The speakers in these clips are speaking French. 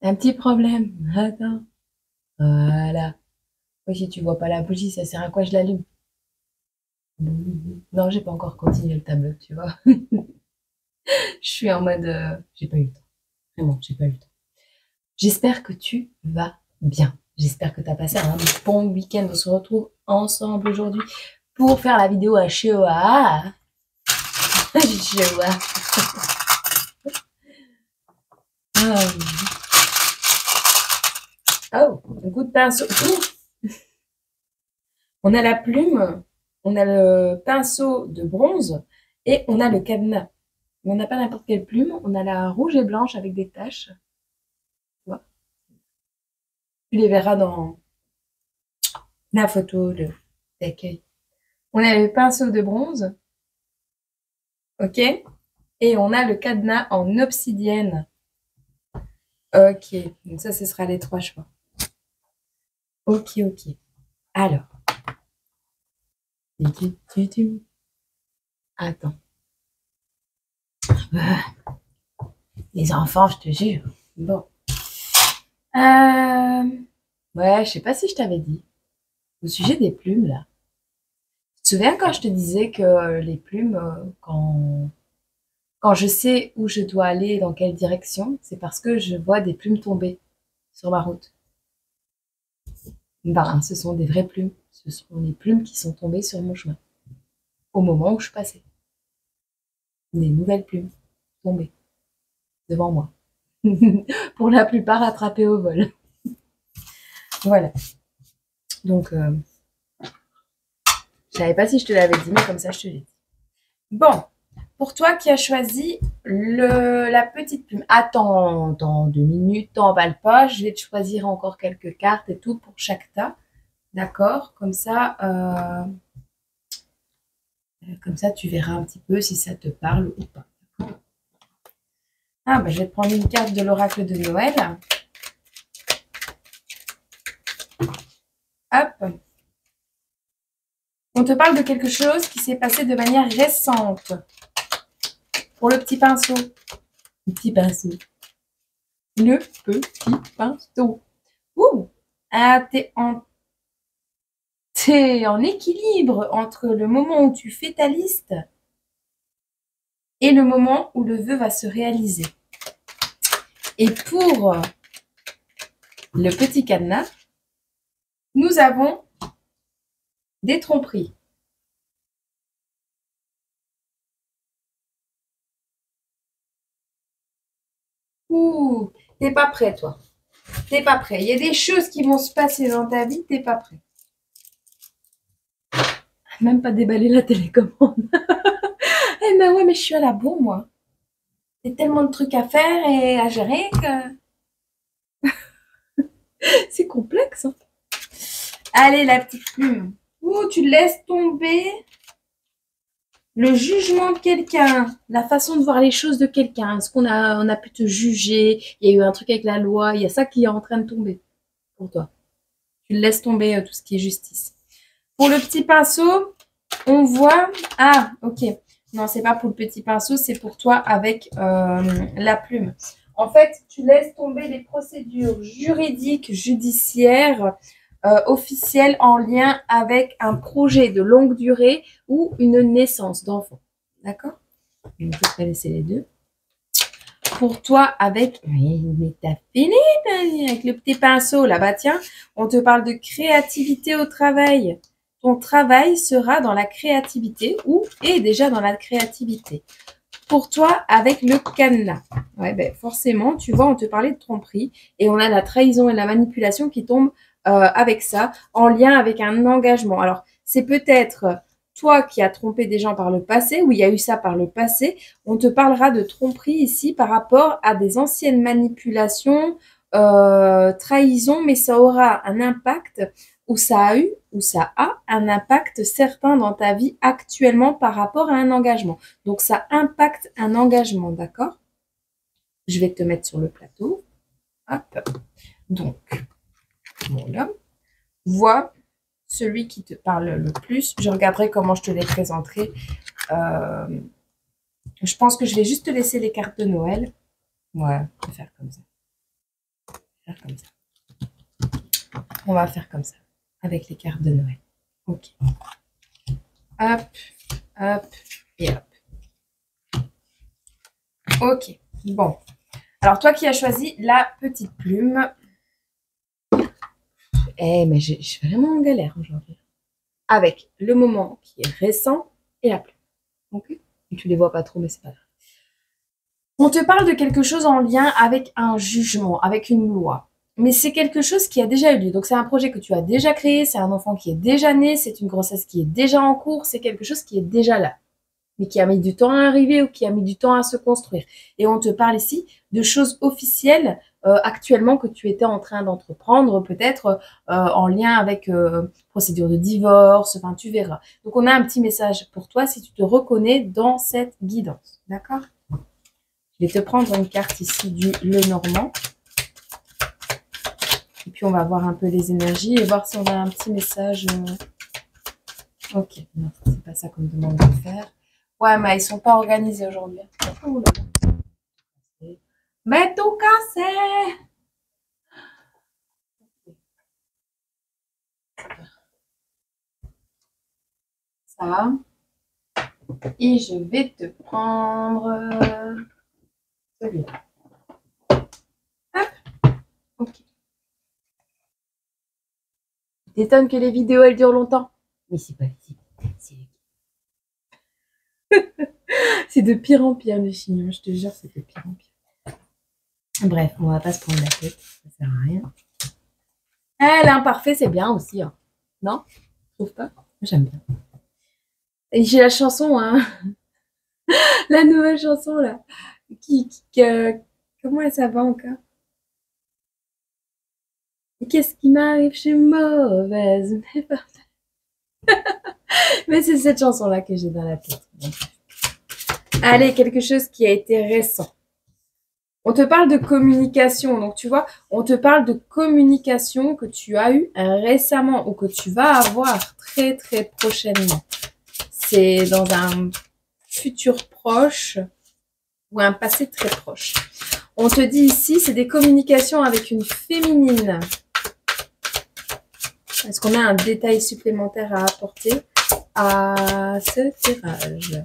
Un petit problème. Attends. Voilà. Oui, si tu vois pas la bougie, ça sert à quoi je l'allume? Non, j'ai pas encore continué le tableau, tu vois. Je suis en mode, j'ai pas eu le temps. Vraiment, j'ai pas eu le temps. J'espère que tu vas bien. J'espère que tu as passé un bon week-end. On se retrouve ensemble aujourd'hui pour faire la vidéo à Shoah. Shoah. Oh, un coup de pinceau. On a la plume, on a le pinceau de bronze et on a le cadenas. Mais on n'a pas n'importe quelle plume, on a la rouge et blanche avec des taches. Tu vois. Tu les verras dans la photo d'accueil. On a le pinceau de bronze, ok? Et on a le cadenas en obsidienne. Ok, donc ça, ce sera les trois choix. Ok, ok. Alors. Attends. Les enfants, je te jure. Bon. Ouais, je sais pas si je t'avais dit. Au sujet des plumes, là. Tu te souviens quand je te disais que les plumes, quand je sais où je dois aller, dans quelle direction, c'est parce que je vois des plumes tomber sur ma route. Ben, ce sont des vraies plumes. Ce sont les plumes qui sont tombées sur mon chemin. Au moment où je passais. Des nouvelles plumes tombées devant moi. Pour la plupart attrapées au vol. Voilà. Donc, je savais pas si je te l'avais dit, mais comme ça, je te l'ai dit. Bon, pour toi qui as choisi la petite plume, attends, dans 2 minutes, t'emballes pas, je vais te choisir encore quelques cartes et tout pour chaque tas, d'accord? Comme ça, tu verras un petit peu si ça te parle ou pas. Ah, bah, je vais te prendre une carte de l'oracle de Noël. Hop. On te parle de quelque chose qui s'est passé de manière récente. Pour le petit pinceau. Le petit pinceau. Le petit pinceau. Ouh! Ah, t'es en équilibre entre le moment où tu fais ta liste et le moment où le vœu va se réaliser. Et pour le petit cadenas, nous avons des tromperies. Ouh, t'es pas prêt, toi. T'es pas prêt. Il y a des choses qui vont se passer dans ta vie, t'es pas prêt. Même pas déballer la télécommande. Eh ben ouais, mais je suis à la bourre, moi. Il y a tellement de trucs à faire et à gérer que c'est complexe. Hein. Allez, la petite plume. Ouh, tu laisses tomber le jugement de quelqu'un, la façon de voir les choses de quelqu'un. Est-ce on a pu te juger? Il y a eu un truc avec la loi. Il y a ça qui est en train de tomber pour toi. Tu laisses tomber tout ce qui est justice. Pour le petit pinceau, on voit... Ah, ok. Non, c'est pas pour le petit pinceau, c'est pour toi avec la plume. En fait, tu laisses tomber les procédures juridiques, judiciaires, officielles en lien avec un projet de longue durée ou une naissance d'enfant. D'accord? Je ne peux pas laisser les deux. Pour toi, avec... Mais t'as fini avec le petit pinceau là-bas, tiens. On te parle de créativité au travail. Ton travail sera dans la créativité ou est déjà dans la créativité. Pour toi, avec le cadenas. Ouais, ben forcément, tu vois, on te parlait de tromperie et on a la trahison et la manipulation qui tombent avec ça, en lien avec un engagement. Alors, c'est peut-être toi qui as trompé des gens par le passé, ou il y a eu ça par le passé. On te parlera de tromperie ici par rapport à des anciennes manipulations, trahison, mais ça aura un impact ou ça a un impact certain dans ta vie actuellement par rapport à un engagement. Donc, ça impacte un engagement, d'accord? Je vais te mettre sur le plateau. Hop. Donc, voilà. Vois celui qui te parle le plus. Je regarderai comment je te les présenterai. Je pense que je vais juste te laisser les cartes de Noël. Ouais, je vais faire comme ça. comme ça. On va faire comme ça, avec les cartes de Noël. Ok. Hop, hop et hop. Ok, bon. Alors, toi qui as choisi la petite plume. Eh, mais je suis vraiment en galère aujourd'hui. Avec le moment qui est récent et la plume. Ok. Tu les vois pas trop, mais c'est pas grave. On te parle de quelque chose en lien avec un jugement, avec une loi. Mais c'est quelque chose qui a déjà eu lieu. Donc, c'est un projet que tu as déjà créé, c'est un enfant qui est déjà né, c'est une grossesse qui est déjà en cours, c'est quelque chose qui est déjà là, mais qui a mis du temps à arriver ou qui a mis du temps à se construire. Et on te parle ici de choses officielles actuellement que tu étais en train d'entreprendre, peut-être en lien avec procédure de divorce, enfin, tu verras. Donc, on a un petit message pour toi si tu te reconnais dans cette guidance. D'accord ? Je vais te prendre une carte ici du Lenormand. Et puis, on va voir un peu les énergies et voir si on a un petit message. Ok, non, c'est pas ça qu'on me demande de faire. Ouais, mais ils sont pas organisés aujourd'hui. Oh là là. Mais tout cassé! Ça. Et je vais te prendre celui-là. Hop. Ok. T'étonnes que les vidéos, elles durent longtemps. Mais c'est pas si. C'est de pire en pire, les chiens. Je te jure, c'est de pire en pire. Bref, on va pas se prendre la tête. Ça sert à rien. L'imparfait, c'est bien aussi. Hein. Non? Je trouve pas? J'aime bien. Et j'ai la chanson, hein. La nouvelle chanson, là. Comment elle s'appelle encore? Qu'est-ce qui m'arrive? Je suis mauvaise. Mais c'est cette chanson-là que j'ai dans la tête. Allez, quelque chose qui a été récent. On te parle de communication. Donc, tu vois, on te parle de communication que tu as eue récemment ou que tu vas avoir très, très prochainement. C'est dans un futur proche ou un passé très proche. On te dit ici, c'est des communications avec une féminine. Est-ce qu'on a un détail supplémentaire à apporter à ce tirage?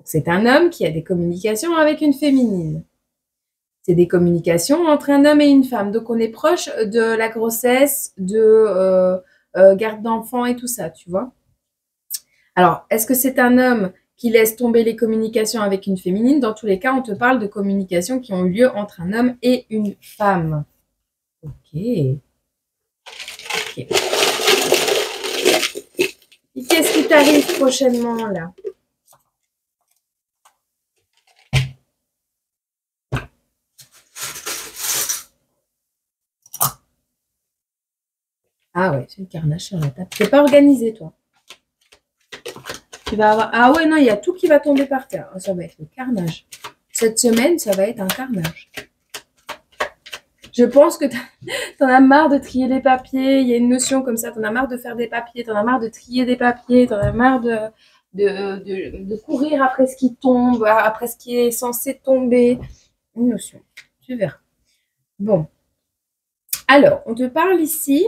C'est un homme qui a des communications avec une féminine. C'est des communications entre un homme et une femme. Donc, on est proche de la grossesse, de garde d'enfants et tout ça, tu vois. Alors, est-ce que c'est un homme qui laisse tomber les communications avec une féminine? Dans tous les cas, on te parle de communications qui ont eu lieu entre un homme et une femme. Ok. Ok. Et qu'est-ce qui t'arrive prochainement, là? Ah ouais, c'est le carnage sur la table. Tu n'es pas organisé, toi. Tu vas avoir... Ah ouais, non, il y a tout qui va tomber par terre. Ça va être le carnage. Cette semaine, ça va être un carnage. Je pense que t'en as marre de trier les papiers. Il y a une notion comme ça. T'en as marre de faire des papiers. T'en as marre de trier des papiers. T'en as marre de courir après ce qui tombe, après ce qui est censé tomber. Une notion. Tu verras. Bon. Alors, on te parle ici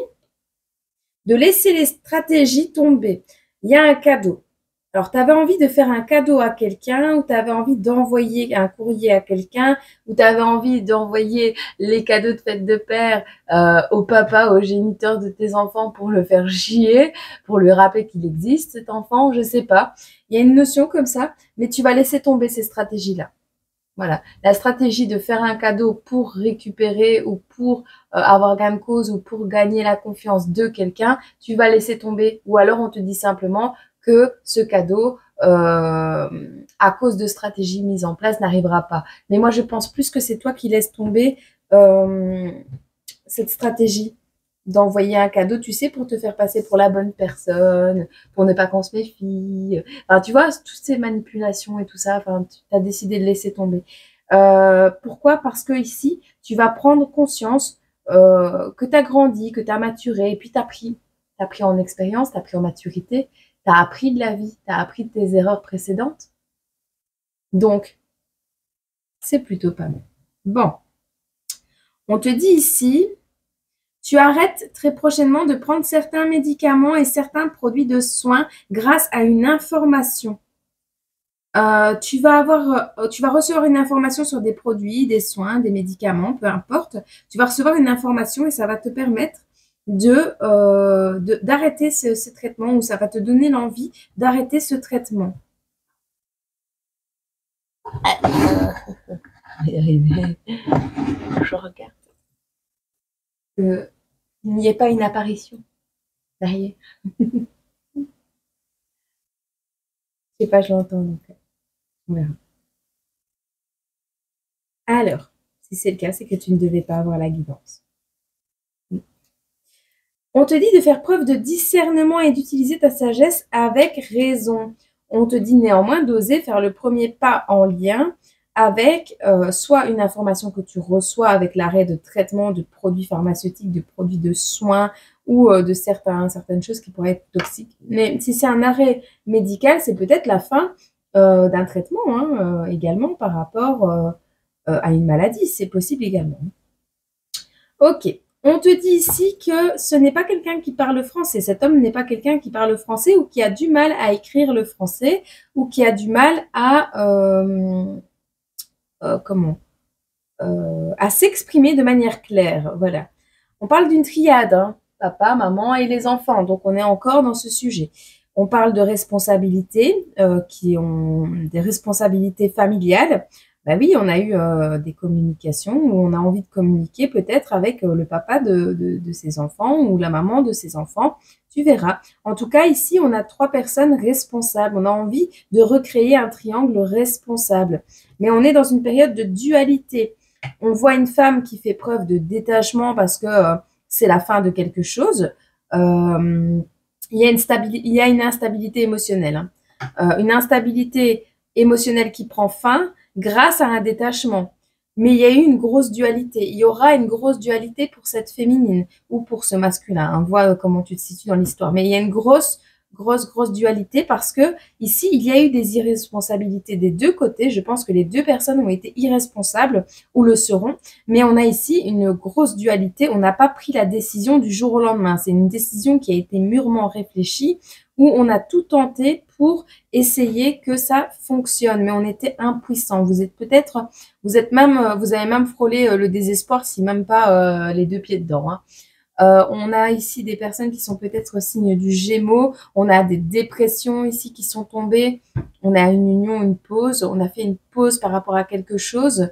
de laisser les stratégies tomber. Il y a un cadeau. Alors, tu avais envie de faire un cadeau à quelqu'un, ou tu avais envie d'envoyer un courrier à quelqu'un, ou tu avais envie d'envoyer les cadeaux de fête de père au papa, au géniteur de tes enfants pour le faire chier, pour lui rappeler qu'il existe, cet enfant, je sais pas. Il y a une notion comme ça, mais tu vas laisser tomber ces stratégies-là. Voilà, la stratégie de faire un cadeau pour récupérer ou pour avoir gain de cause ou pour gagner la confiance de quelqu'un, tu vas laisser tomber. Ou alors on te dit simplement que ce cadeau, à cause de stratégies mises en place, n'arrivera pas. Mais moi, je pense plus que c'est toi qui laisses tomber cette stratégie d'envoyer un cadeau, tu sais, pour te faire passer pour la bonne personne, pour ne pas qu'on se méfie. Enfin, tu vois, toutes ces manipulations et tout ça, enfin, tu as décidé de laisser tomber. Pourquoi? Parce que ici, tu vas prendre conscience que tu as grandi, que tu as maturé, et puis tu as pris. Tu as pris en expérience, tu as pris en maturité, tu as appris de la vie, tu as appris de tes erreurs précédentes. Donc, c'est plutôt pas mal. Bon. On te dit ici, tu arrêtes très prochainement de prendre certains médicaments et certains produits de soins grâce à une information. Tu vas recevoir une information sur des produits, des soins, des médicaments, peu importe. Tu vas recevoir une information et ça va te permettre d'arrêter ce traitement ou ça va te donner l'envie d'arrêter ce traitement. Je regarde. Il n'y ait pas une apparition derrière. Je sais pas, je l'entends donc. On verra. Alors, si c'est le cas, c'est que tu ne devais pas avoir la guidance. On te dit de faire preuve de discernement et d'utiliser ta sagesse avec raison. On te dit néanmoins d'oser faire le premier pas en lien avec soit une information que tu reçois avec l'arrêt de traitement de produits pharmaceutiques, de produits de soins ou de certaines choses qui pourraient être toxiques. Mais si c'est un arrêt médical, c'est peut-être la fin d'un traitement également par rapport à une maladie. C'est possible également. Ok. On te dit ici que ce n'est pas quelqu'un qui parle français. Cet homme n'est pas quelqu'un qui parle français ou qui a du mal à écrire le français ou qui a du mal à s'exprimer de manière claire. Voilà. On parle d'une triade, hein, papa, maman et les enfants. Donc, on est encore dans ce sujet. On parle de responsabilités qui ont des responsabilités familiales. Ben oui, on a eu des communications où on a envie de communiquer peut-être avec le papa de ses enfants ou la maman de ses enfants. Tu verras. En tout cas, ici, on a 3 personnes responsables. On a envie de recréer un triangle responsable. Mais on est dans une période de dualité. On voit une femme qui fait preuve de détachement parce que c'est la fin de quelque chose. Il y a une instabilité émotionnelle. Une instabilité émotionnelle qui prend fin grâce à un détachement. Mais il y a eu une grosse dualité. Il y aura une grosse dualité pour cette féminine ou pour ce masculin. Hein. Vois comment tu te situes dans l'histoire. Mais il y a une grosse dualité parce que ici, il y a eu des irresponsabilités des deux côtés. Je pense que les deux personnes ont été irresponsables ou le seront. Mais on a ici une grosse dualité. On n'a pas pris la décision du jour au lendemain. C'est une décision qui a été mûrement réfléchie où on a tout tenté pour essayer que ça fonctionne, mais on était impuissant. Vous avez même frôlé le désespoir, si même pas les 2 pieds dedans. Hein. On a ici des personnes qui sont peut-être signes du Gémeaux. On a des dépressions ici qui sont tombées. On a une union, une pause. On a fait une pause par rapport à quelque chose,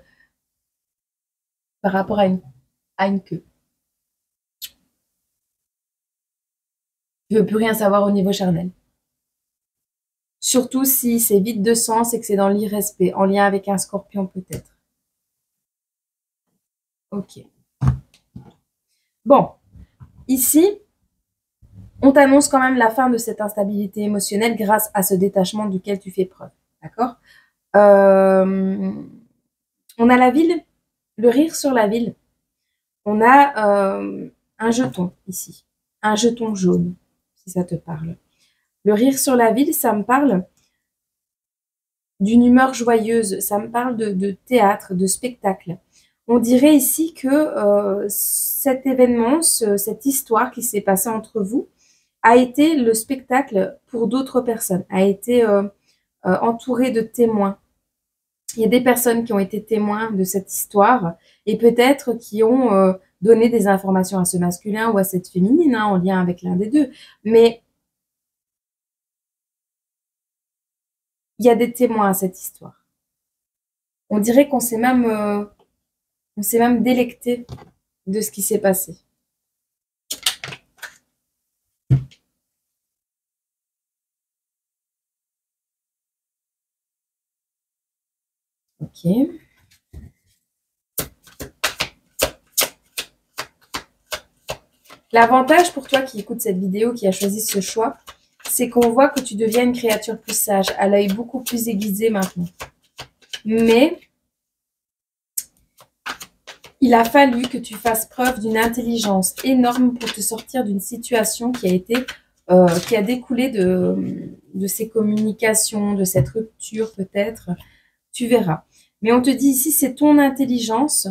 par rapport à une queue. Je veux plus rien savoir au niveau charnel. Surtout si c'est vide de sens et que c'est dans l'irrespect, en lien avec un scorpion peut-être. Ok. Bon, ici, on t'annonce quand même la fin de cette instabilité émotionnelle grâce à ce détachement duquel tu fais preuve. D'accord On a la ville, le rire sur la ville. On a un jeton ici, un jeton jaune, si ça te parle. Le rire sur la ville, ça me parle d'une humeur joyeuse, ça me parle de théâtre, de spectacle. On dirait ici que cet événement, cette histoire qui s'est passée entre vous, a été le spectacle pour d'autres personnes, a été entouré de témoins. Il y a des personnes qui ont été témoins de cette histoire et peut-être qui ont donné des informations à ce masculin ou à cette féminine, hein, en lien avec l'un des deux. Mais il y a des témoins à cette histoire. On dirait qu'on s'est même délecté de ce qui s'est passé. Ok. L'avantage pour toi qui écoute cette vidéo, qui a choisi ce choix, c'est qu'on voit que tu deviens une créature plus sage, à l'œil beaucoup plus aiguisé maintenant. Mais il a fallu que tu fasses preuve d'une intelligence énorme pour te sortir d'une situation qui a découlé de ces communications, de cette rupture peut-être. Tu verras. Mais on te dit ici, c'est ton intelligence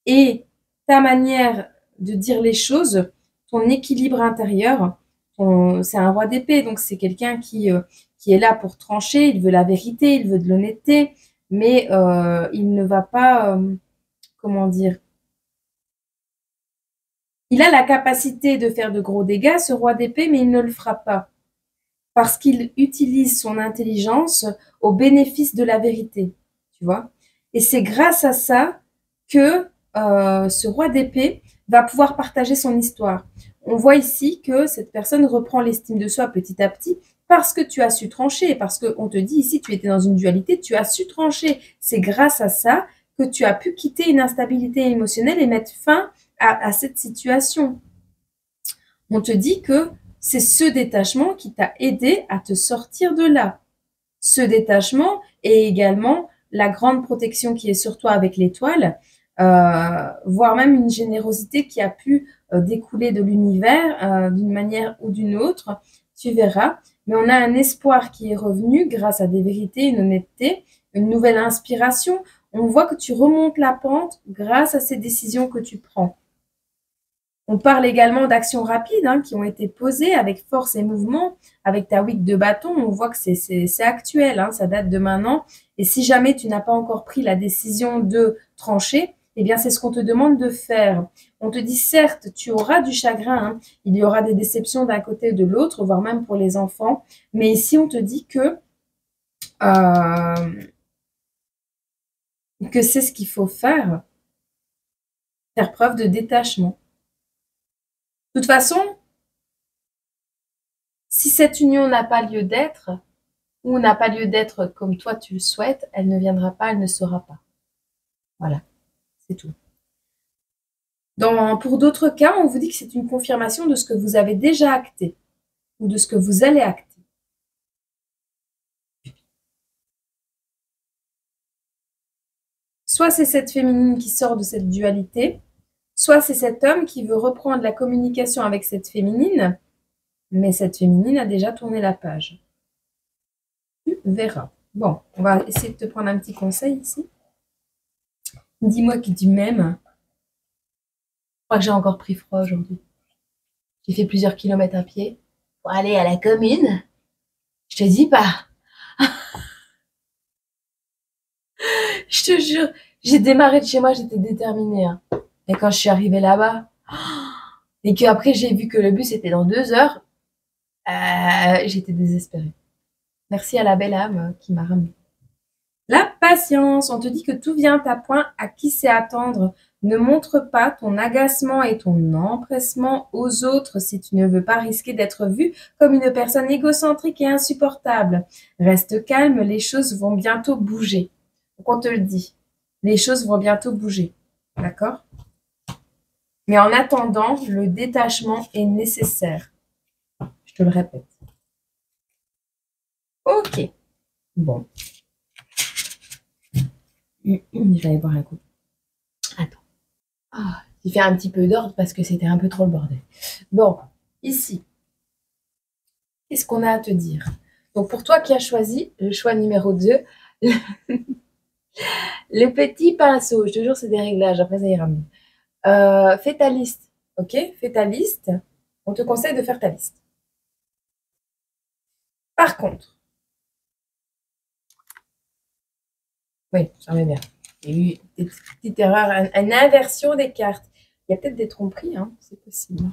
et ta manière de dire les choses, ton équilibre intérieur. C'est un roi d'épée, donc c'est quelqu'un qui est là pour trancher, il veut la vérité, il veut de l'honnêteté, mais il ne va pas, comment dire, il a la capacité de faire de gros dégâts, ce roi d'épée, mais il ne le fera pas, parce qu'il utilise son intelligence au bénéfice de la vérité, tu vois. Et c'est grâce à ça que ce roi d'épée va pouvoir partager son histoire. On voit ici que cette personne reprend l'estime de soi petit à petit parce que tu as su trancher, parce qu'on te dit ici, tu étais dans une dualité, tu as su trancher. C'est grâce à ça que tu as pu quitter une instabilité émotionnelle et mettre fin à cette situation. On te dit que c'est ce détachement qui t'a aidé à te sortir de là. Ce détachement et également la grande protection qui est sur toi avec l'étoile, voire même une générosité qui a pu découler de l'univers d'une manière ou d'une autre, tu verras. Mais on a un espoir qui est revenu grâce à des vérités, une honnêteté, une nouvelle inspiration. On voit que tu remontes la pente grâce à ces décisions que tu prends. On parle également d'actions rapides qui ont été posées avec force et mouvement. Avec ta 8 de bâton, on voit que c'est actuel, ça date de maintenant. Et si jamais tu n'as pas encore pris la décision de trancher, eh bien c'est ce qu'on te demande de faire. On te dit certes, tu auras du chagrin, il y aura des déceptions d'un côté ou de l'autre, voire même pour les enfants. Mais ici, on te dit que c'est ce qu'il faut faire preuve de détachement. De toute façon, si cette union n'a pas lieu d'être, ou n'a pas lieu d'être comme toi tu le souhaites, elle ne viendra pas, elle ne sera pas. Voilà, c'est tout. Pour d'autres cas, on vous dit que c'est une confirmation de ce que vous avez déjà acté, ou de ce que vous allez acter. Soit c'est cette féminine qui sort de cette dualité, soit c'est cet homme qui veut reprendre la communication avec cette féminine, mais cette féminine a déjà tourné la page. Tu verras. Bon, on va essayer de te prendre un petit conseil ici. Dis-moi que tu m'aimes. Je crois que j'ai encore pris froid aujourd'hui. J'ai fait plusieurs kilomètres à pied pour aller à la commune. Je te dis pas. Je te jure, j'ai démarré de chez moi, j'étais déterminée. Et quand je suis arrivée là-bas, et qu'après j'ai vu que le bus était dans 2 heures, j'étais désespérée. Merci à la belle âme qui m'a ramenée. La patience, on te dit que tout vient à point, à qui sait attendre. Ne montre pas ton agacement et ton empressement aux autres si tu ne veux pas risquer d'être vu comme une personne égocentrique et insupportable. Reste calme, les choses vont bientôt bouger. Donc on te le dit, les choses vont bientôt bouger. D'accord? Mais en attendant, le détachement est nécessaire. Je te le répète. Ok. Bon. Je vais aller boire un coup. Attends. J'ai fait un petit peu d'ordre parce que c'était un peu trop le bordel. Bon, ici. Qu'est-ce qu'on a à te dire? Donc, pour toi qui as choisi le choix numéro 2, le petit pinceau. Je te jure, c'est des réglages. Après, ça ira mieux. Fais ta liste. Ok? Fais ta liste. On te conseille de faire ta liste. Par contre, oui, j'en mets bien. Il y a eu des petites erreurs, une inversion des cartes. Il y a peut-être des tromperies, c'est possible.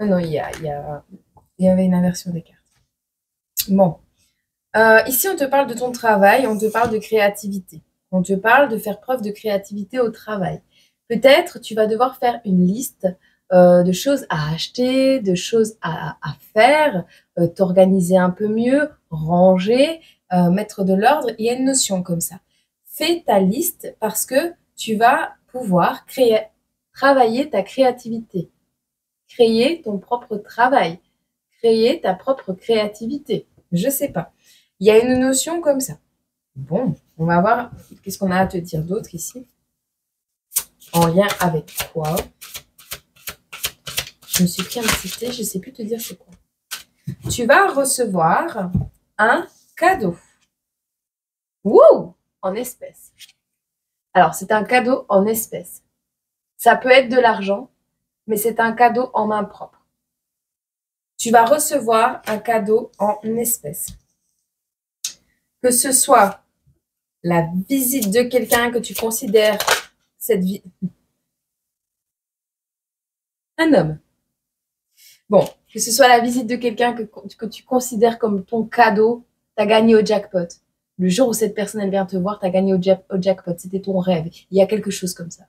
Non, il y avait une inversion des cartes. Bon. Ici, on te parle de ton travail, on te parle de créativité. On te parle de faire preuve de créativité au travail. Peut-être tu vas devoir faire une liste de choses à acheter, de choses à faire, t'organiser un peu mieux, ranger, mettre de l'ordre. Il y a une notion comme ça. Fais ta liste parce que tu vas pouvoir travailler ta créativité, créer ton propre travail, créer ta propre créativité. Je sais pas. Il y a une notion comme ça. Bon, on va voir qu'est-ce qu'on a à te dire d'autre ici. En lien avec quoi? Je me suis pris un petit thé, je ne sais plus te dire c'est quoi. Tu vas recevoir un cadeau. Wouh! En espèces. Alors, c'est un cadeau en espèces. Ça peut être de l'argent, mais c'est un cadeau en main propre. Tu vas recevoir un cadeau en espèces. Que ce soit la visite de quelqu'un que tu considères un homme. Bon, que ce soit la visite de quelqu'un que tu considères comme ton cadeau, tu as gagné au jackpot. Le jour où cette personne elle vient te voir, tu as gagné au jackpot. C'était ton rêve. Il y a quelque chose comme ça.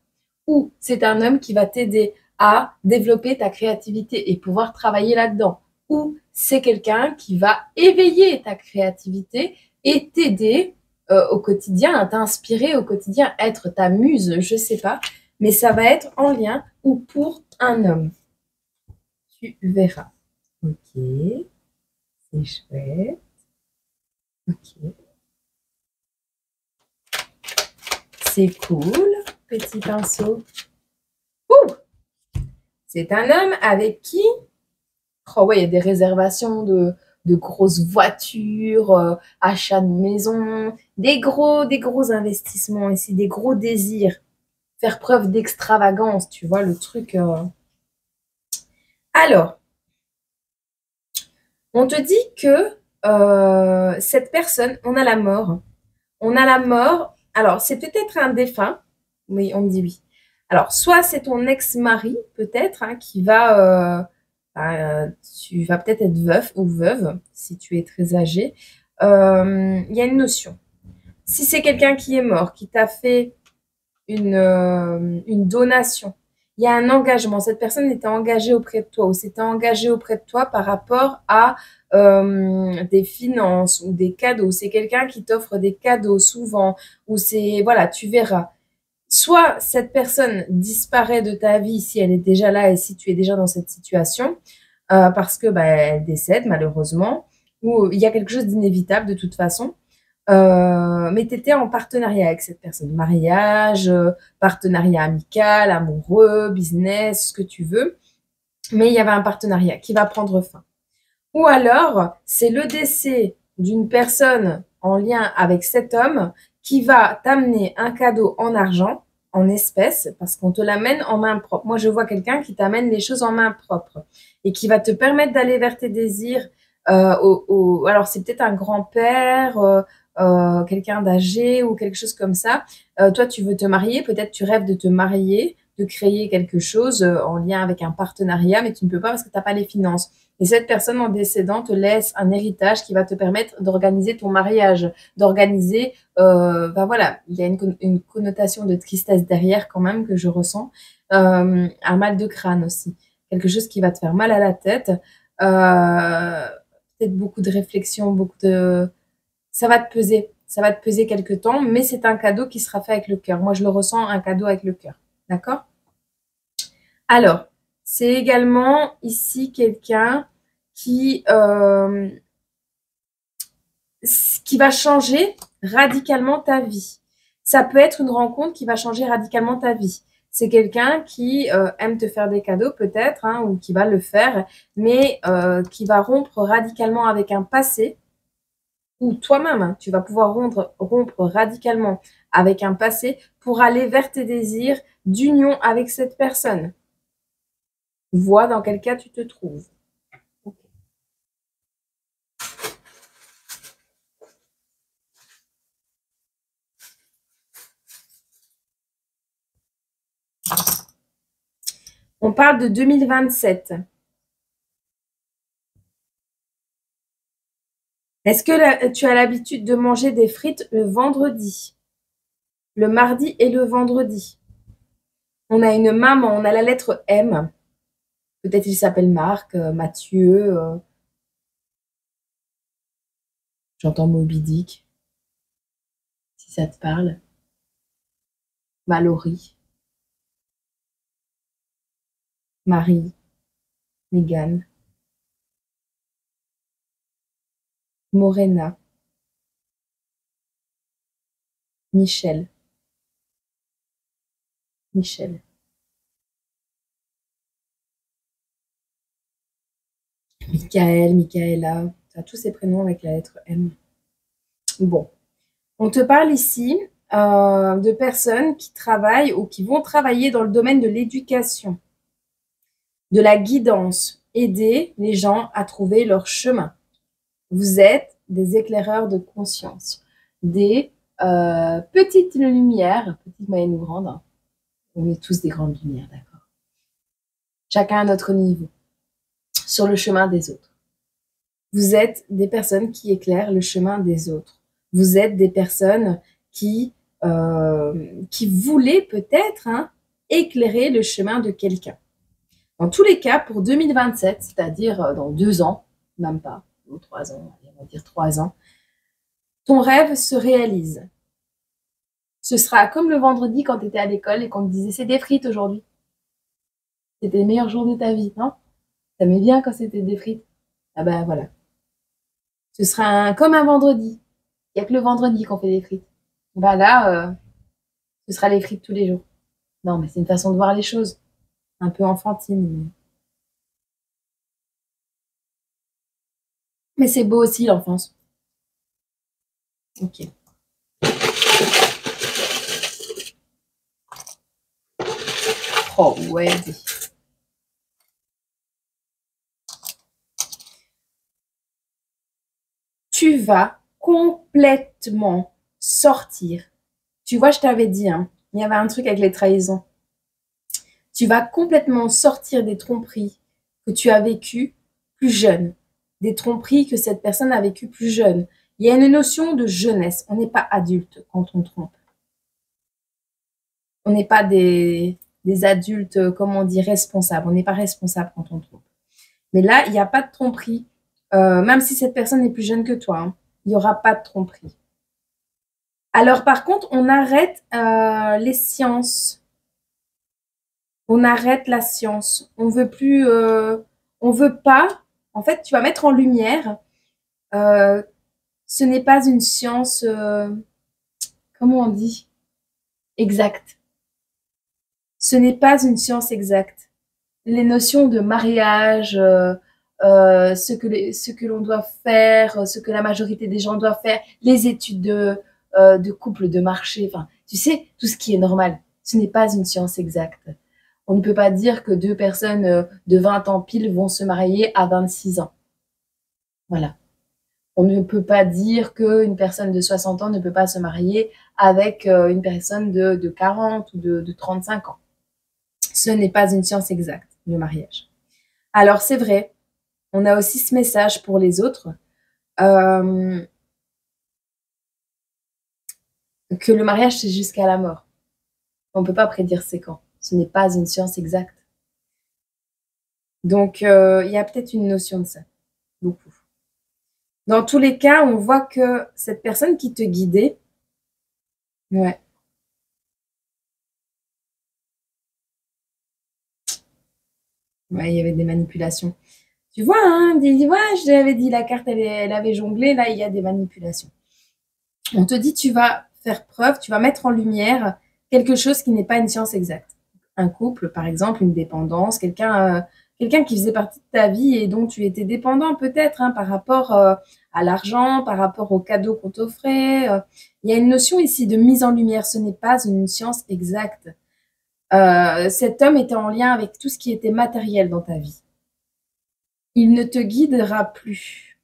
Ou c'est un homme qui va t'aider à développer ta créativité et pouvoir travailler là-dedans. Ou c'est quelqu'un qui va éveiller ta créativité et t'aider au quotidien, à t'inspirer au quotidien, être ta muse, je sais pas. Mais ça va être en lien ou pour un homme. Tu verras. Ok, c'est chouette. Ok. C'est cool, petit pinceau. Ouh! C'est un homme avec qui, oh ouais, il y a des réservations de grosses voitures, achat de maison, des gros investissements ici, des gros désirs. Faire preuve d'extravagance, tu vois, le truc. Alors, on te dit que cette personne, on a la mort. On a la mort. Alors, c'est peut-être un défunt. Oui, on me dit oui. Alors, soit c'est ton ex-mari, peut-être, hein, qui va... tu vas peut-être être veuf ou veuve, si tu es très âgé. Il y a une notion. Si c'est quelqu'un qui est mort, qui t'a fait une donation, il y a un engagement. Cette personne était engagée auprès de toi ou s'était engagée auprès de toi par rapport à des finances ou des cadeaux. C'est quelqu'un qui t'offre des cadeaux souvent ou c'est, voilà, tu verras. Soit cette personne disparaît de ta vie si elle est déjà là et si tu es déjà dans cette situation, parce que bah, elle décède malheureusement, ou il y a quelque chose d'inévitable de toute façon. Mais tu étais en partenariat avec cette personne. Mariage, partenariat amical, amoureux, business, ce que tu veux. Mais il y avait un partenariat qui va prendre fin. Ou alors, c'est le décès d'une personne en lien avec cet homme qui va t'amener un cadeau en argent, en espèces, parce qu'on te l'amène en main propre. Moi, je vois quelqu'un qui t'amène les choses en main propre et qui va te permettre d'aller vers tes désirs. Alors, c'est peut-être un grand-père, quelqu'un d'âgé ou quelque chose comme ça. Toi, tu veux te marier, peut-être tu rêves de te marier, de créer quelque chose en lien avec un partenariat, mais tu ne peux pas parce que tu n'as pas les finances. Et cette personne en décédant te laisse un héritage qui va te permettre d'organiser ton mariage, d'organiser, ben voilà, il y a une connotation de tristesse derrière quand même que je ressens, un mal de crâne aussi, quelque chose qui va te faire mal à la tête, peut-être beaucoup de réflexion, ça va te peser quelque temps, mais c'est un cadeau qui sera fait avec le cœur. Moi, je le ressens, un cadeau avec le cœur, d'accord? Alors, c'est également ici quelqu'un qui va changer radicalement ta vie. Ça peut être une rencontre qui va changer radicalement ta vie. C'est quelqu'un qui aime te faire des cadeaux peut-être, hein, ou qui va le faire, mais qui va rompre radicalement avec un passé, ou toi-même, hein, tu vas pouvoir rompre radicalement avec un passé pour aller vers tes désirs d'union avec cette personne. Vois dans quel cas tu te trouves. On parle de 2027. Est-ce que tu as l'habitude de manger des frites le vendredi, le mardi et le vendredi? On a une maman, on a la lettre M. Peut-être il s'appelle Marc, Mathieu. J'entends Moby Dick, si ça te parle. Mallory, Marie, Megan, Morena, Michel, Michel. Michael, Michaela, tu as tous ces prénoms avec la lettre M. Bon, on te parle ici de personnes qui travaillent ou qui vont travailler dans le domaine de l'éducation, de la guidance, aider les gens à trouver leur chemin. Vous êtes des éclaireurs de conscience, des petites lumières, petites, moyennes ou grandes. Hein. On est tous des grandes lumières, d'accord. Chacun à notre niveau, sur le chemin des autres. Vous êtes des personnes qui éclairent le chemin des autres. Vous êtes des personnes qui voulaient peut-être éclairer le chemin de quelqu'un. Dans tous les cas, pour 2027, c'est-à-dire dans 2 ans, même pas, ou 3 ans, on va dire 3 ans, ton rêve se réalise. Ce sera comme le vendredi quand tu étais à l'école et qu'on te disait c'est des frites aujourd'hui. C'était les meilleurs jours de ta vie, non? T'aimais bien quand c'était des frites? Ah ben voilà. Ce sera comme un vendredi. Il n'y a que le vendredi qu'on fait des frites. Ben là, ce sera les frites tous les jours. Non, mais c'est une façon de voir les choses. Un peu enfantine. Mais c'est beau aussi l'enfance. Ok. Oh ouais. Tu vas complètement sortir. Tu vois, je t'avais dit, il y avait un truc avec les trahisons. Tu vas complètement sortir des tromperies que tu as vécues plus jeune, des tromperies que cette personne a vécues plus jeune. Il y a une notion de jeunesse. On n'est pas adulte quand on trompe. On n'est pas des adultes, comment on dit, responsables. On n'est pas responsable quand on trompe. Mais là, il n'y a pas de tromperie. Même si cette personne est plus jeune que toi, il n'y aura pas de tromperie. Alors, par contre, on arrête les sciences. On arrête la science. On veut plus, on veut pas. En fait, tu vas mettre en lumière. Ce n'est pas une science, comment on dit, exacte. Ce n'est pas une science exacte. Les notions de mariage, ce que l'on doit faire, ce que la majorité des gens doivent faire, les études de couple, de marché, enfin, tu sais, tout ce qui est normal. Ce n'est pas une science exacte. On ne peut pas dire que 2 personnes de 20 ans pile vont se marier à 26 ans. Voilà. On ne peut pas dire qu'une personne de 60 ans ne peut pas se marier avec une personne de 40 ou de 35 ans. Ce n'est pas une science exacte, le mariage. Alors, c'est vrai, on a aussi ce message pour les autres, que le mariage, c'est jusqu'à la mort. On ne peut pas prédire c'est quand. Ce n'est pas une science exacte. Donc, il y a peut-être une notion de ça. Beaucoup. Dans tous les cas, on voit que cette personne qui te guidait, ouais. Ouais, il y avait des manipulations. Tu vois, je l'avais dit, la carte, elle avait jonglé, là, il y a des manipulations. On te dit, tu vas faire preuve, tu vas mettre en lumière quelque chose qui n'est pas une science exacte. Un couple, par exemple, une dépendance, quelqu'un qui faisait partie de ta vie et dont tu étais dépendant peut-être par rapport à l'argent, par rapport aux cadeaux qu'on t'offrait. Il y a une notion ici de mise en lumière, ce n'est pas une science exacte. Cet homme était en lien avec tout ce qui était matériel dans ta vie. Il ne te guidera plus.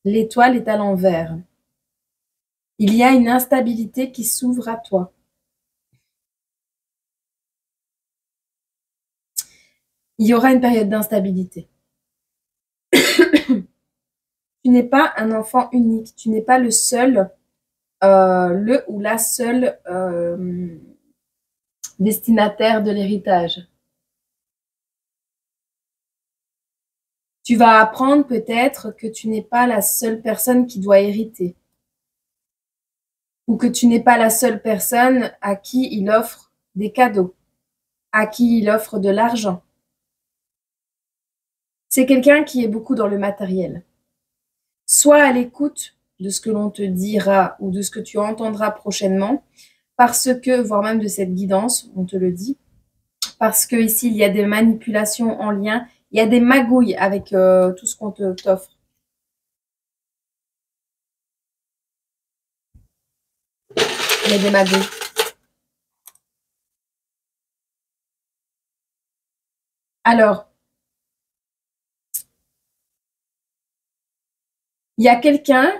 L'étoile est à l'envers. Il y a une instabilité qui s'ouvre à toi. Il y aura une période d'instabilité. Tu n'es pas un enfant unique. Tu n'es pas le seul, le ou la seule destinataire de l'héritage. Tu vas apprendre peut-être que tu n'es pas la seule personne qui doit hériter. Ou que tu n'es pas la seule personne à qui il offre des cadeaux, à qui il offre de l'argent. C'est quelqu'un qui est beaucoup dans le matériel. Sois à l'écoute de ce que l'on te dira ou de ce que tu entendras prochainement, parce que, voire même de cette guidance, on te le dit, parce que ici il y a des manipulations en lien, il y a des magouilles avec tout ce qu'on t'offre. Il y dirait des magots. Alors, il y a quelqu'un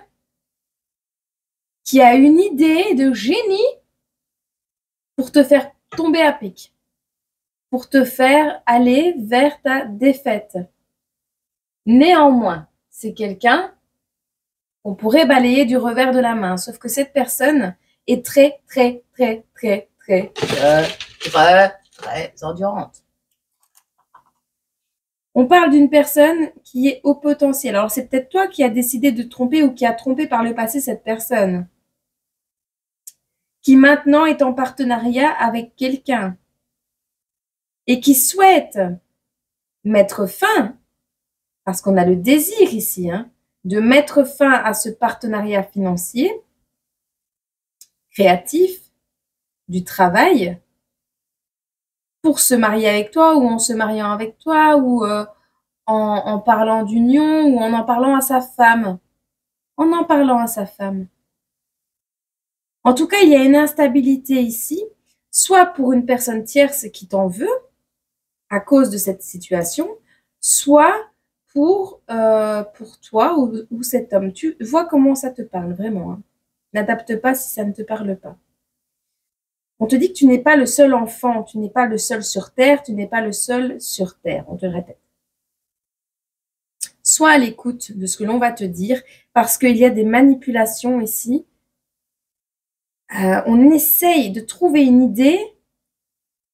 qui a une idée de génie pour te faire tomber à pic, pour te faire aller vers ta défaite. Néanmoins, c'est quelqu'un qu'on pourrait balayer du revers de la main, sauf que cette personne est très endurante. On parle d'une personne qui est au potentiel. Alors, c'est peut-être toi qui as décidé de tromper ou qui a trompé par le passé cette personne, qui maintenant est en partenariat avec quelqu'un et qui souhaite mettre fin, parce qu'on a le désir ici, de mettre fin à ce partenariat financier, créatif, du travail, pour se marier avec toi ou en se mariant avec toi ou en parlant d'union ou en parlant à sa femme. En parlant à sa femme. En tout cas, il y a une instabilité ici, soit pour une personne tierce qui t'en veut à cause de cette situation, soit pour toi ou cet homme. Tu vois comment ça te parle vraiment. N'adapte pas si ça ne te parle pas. On te dit que tu n'es pas le seul enfant, tu n'es pas le seul sur Terre, tu n'es pas le seul sur Terre, on te le répète. Sois à l'écoute de ce que l'on va te dire, parce qu'il y a des manipulations ici. On essaye de trouver une idée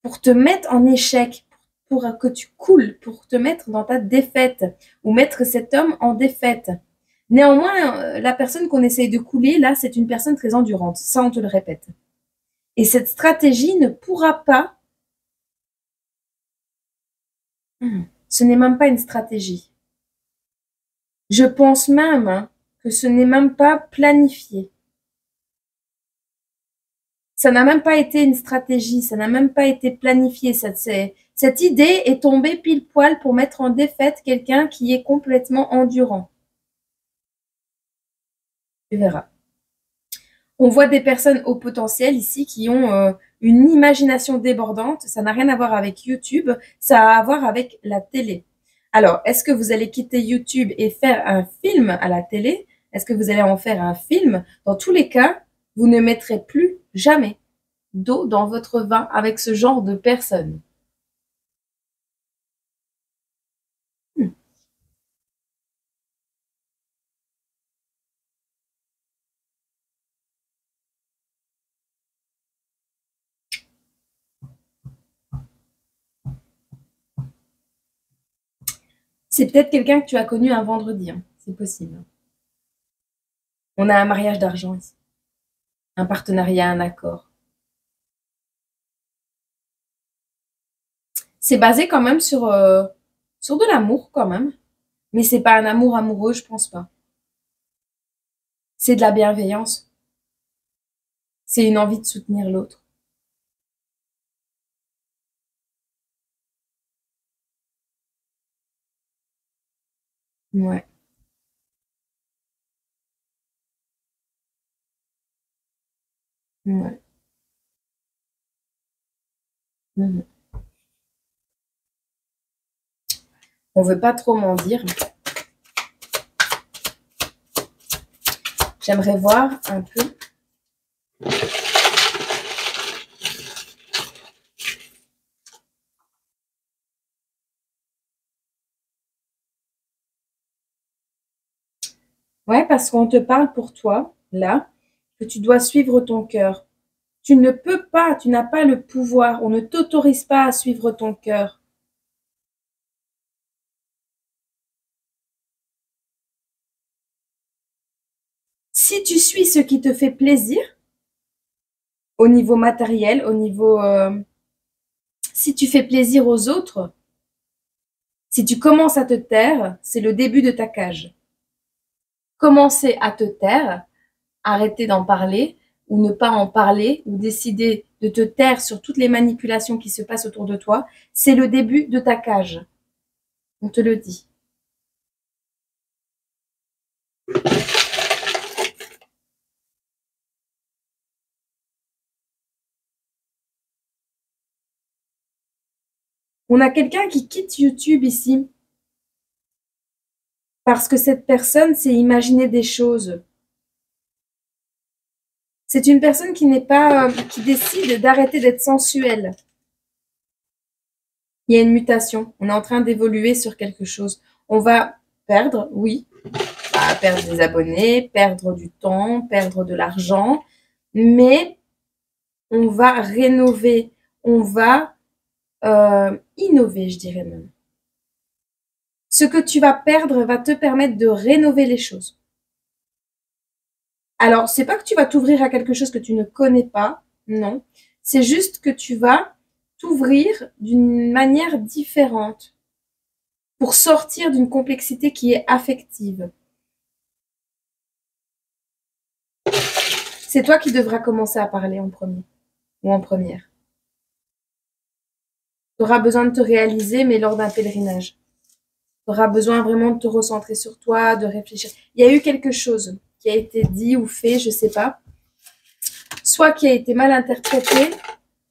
pour te mettre en échec, pour que tu coules, pour te mettre dans ta défaite, ou mettre cet homme en défaite. Néanmoins, la personne qu'on essaye de couler, là, c'est une personne très endurante. Ça, on te le répète. Et cette stratégie ne pourra pas... Ce n'est même pas une stratégie. Je pense même que ce n'est même pas planifié. Ça n'a même pas été une stratégie, ça n'a même pas été planifié. Cette idée est tombée pile poil pour mettre en défaite quelqu'un qui est complètement endurant. Tu verras. On voit des personnes au potentiel ici qui ont une imagination débordante. Ça n'a rien à voir avec YouTube, ça a à voir avec la télé. Alors, est-ce que vous allez quitter YouTube et faire un film à la télé? Est-ce que vous allez en faire un film? Dans tous les cas, vous ne mettrez plus jamais d'eau dans votre vin avec ce genre de personnes. C'est peut-être quelqu'un que tu as connu un vendredi, c'est possible. On a un mariage d'argent ici, un partenariat, un accord. C'est basé quand même sur de l'amour quand même, mais c'est pas un amour amoureux, je pense pas. C'est de la bienveillance. C'est une envie de soutenir l'autre. Ouais. Ouais. Mhm. On veut pas trop m'en dire. J'aimerais voir un peu. Ouais, parce qu'on te parle pour toi, là, que tu dois suivre ton cœur. Tu ne peux pas, tu n'as pas le pouvoir. On ne t'autorise pas à suivre ton cœur. Si tu suis ce qui te fait plaisir, au niveau matériel, au niveau... si tu fais plaisir aux autres, si tu commences à te taire, c'est le début de ta cage. Commencer à te taire, arrêter d'en parler ou ne pas en parler ou décider de te taire sur toutes les manipulations qui se passent autour de toi, c'est le début de ta cage. On te le dit. On a quelqu'un qui quitte YouTube ici parce que cette personne s'est imaginé des choses. C'est une personne qui n'est pas, qui décide d'arrêter d'être sensuelle. Il y a une mutation. On est en train d'évoluer sur quelque chose. On va perdre, oui, perdre des abonnés, perdre du temps, perdre de l'argent, mais on va rénover, on va innover, je dirais même. Ce que tu vas perdre va te permettre de rénover les choses. Alors, c'est pas que tu vas t'ouvrir à quelque chose que tu ne connais pas, non. C'est juste que tu vas t'ouvrir d'une manière différente pour sortir d'une complexité qui est affective. C'est toi qui devras commencer à parler en premier ou en première. Tu auras besoin de te réaliser, mais lors d'un pèlerinage. Tu auras besoin vraiment de te recentrer sur toi, de réfléchir. Il y a eu quelque chose qui a été dit ou fait, je ne sais pas, soit qui a été mal interprété,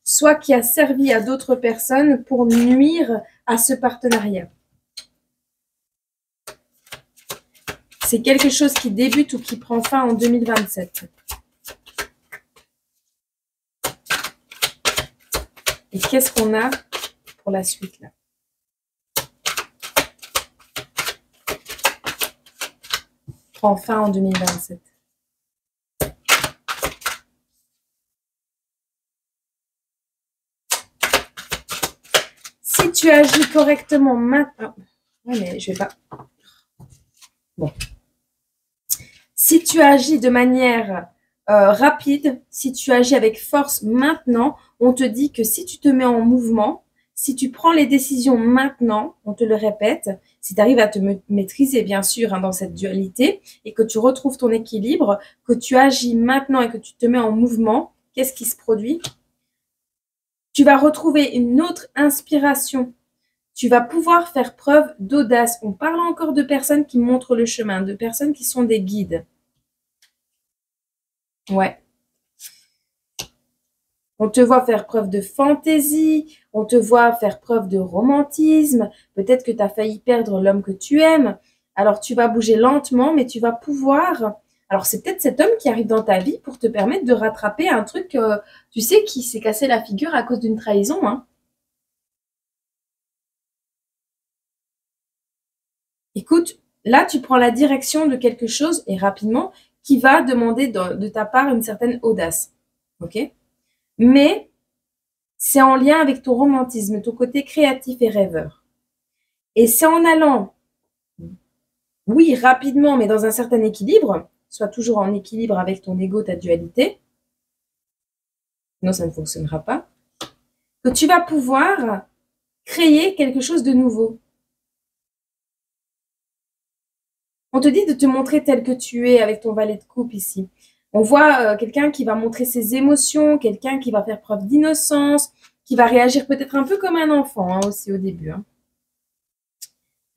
soit qui a servi à d'autres personnes pour nuire à ce partenariat. C'est quelque chose qui débute ou qui prend fin en 2027. Et qu'est-ce qu'on a pour la suite là? Prend fin en 2027. Si tu agis correctement maintenant... Oui, mais je vais pas... Bon. Si tu agis de manière rapide, si tu agis avec force maintenant, on te dit que si tu te mets en mouvement, si tu prends les décisions maintenant, on te le répète, si tu arrives à te maîtriser bien sûr dans cette dualité et que tu retrouves ton équilibre, que tu agis maintenant et que tu te mets en mouvement, qu'est-ce qui se produit? Tu vas retrouver une autre inspiration. Tu vas pouvoir faire preuve d'audace. On parle encore de personnes qui montrent le chemin, de personnes qui sont des guides. Ouais. On te voit faire preuve de fantaisie, on te voit faire preuve de romantisme. Peut-être que tu as failli perdre l'homme que tu aimes. Alors tu vas bouger lentement, mais tu vas pouvoir... Alors c'est peut-être cet homme qui arrive dans ta vie pour te permettre de rattraper un truc, tu sais, qui s'est cassé la figure à cause d'une trahison, hein. Écoute, là, tu prends la direction de quelque chose et rapidement qui va demander de ta part une certaine audace. Ok? Mais c'est en lien avec ton romantisme, ton côté créatif et rêveur. Et c'est en allant, oui, rapidement, mais dans un certain équilibre, sois toujours en équilibre avec ton ego, ta dualité, sinon ça ne fonctionnera pas, que tu vas pouvoir créer quelque chose de nouveau. On te dit de te montrer tel que tu es avec ton valet de coupe ici. On voit quelqu'un qui va montrer ses émotions, quelqu'un qui va faire preuve d'innocence, qui va réagir peut-être un peu comme un enfant hein, aussi au début. Hein.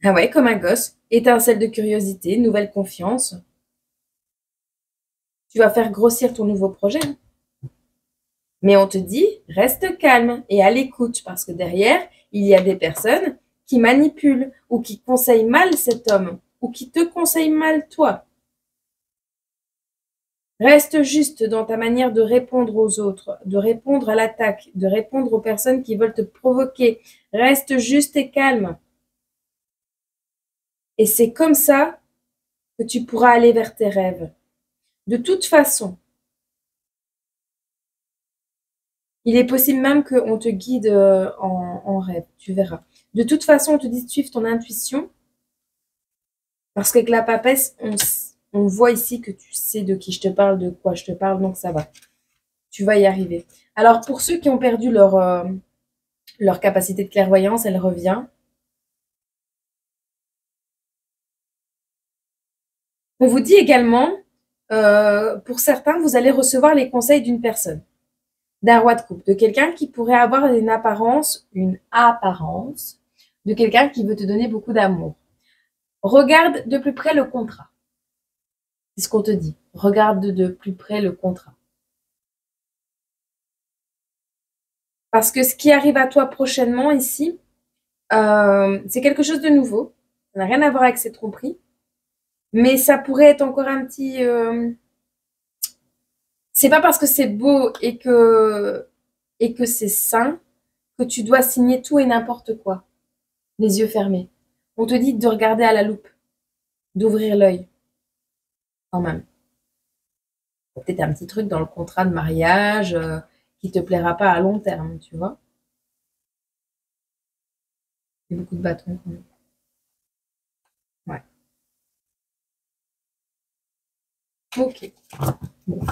Ah ouais, comme un gosse. Étincelle de curiosité, nouvelle confiance. Tu vas faire grossir ton nouveau projet. Hein. Mais on te dit, reste calme et à l'écoute parce que derrière, il y a des personnes qui manipulent ou qui conseillent mal cet homme ou qui te conseillent mal toi. Reste juste dans ta manière de répondre aux autres, de répondre à l'attaque, de répondre aux personnes qui veulent te provoquer. Reste juste et calme. Et c'est comme ça que tu pourras aller vers tes rêves. De toute façon, il est possible même qu'on te guide en rêve, tu verras. De toute façon, on te dit de suivre ton intuition. Parce qu'avec la papesse, on voit ici que tu sais de qui je te parle, de quoi je te parle, donc ça va. Tu vas y arriver. Alors, pour ceux qui ont perdu leur capacité de clairvoyance, elle revient. On vous dit également, pour certains, vous allez recevoir les conseils d'une personne, d'un roi de coupe, de quelqu'un qui pourrait avoir une apparence de quelqu'un qui veut te donner beaucoup d'amour. Regarde de plus près le contrat. C'est ce qu'on te dit. Regarde de plus près le contrat. Parce que ce qui arrive à toi prochainement ici, C'est quelque chose de nouveau. Ça n'a rien à voir avec ces tromperies. Mais ça pourrait être encore un petit... C'est pas parce que c'est beau et que c'est sain que tu dois signer tout et n'importe quoi, les yeux fermés. On te dit de regarder à la loupe, d'ouvrir l'œil, quand même. Peut-être un petit truc dans le contrat de mariage qui te plaira pas à long terme, tu vois. Il y a beaucoup de bâtons quand même. Ouais. Ok. Bon, tu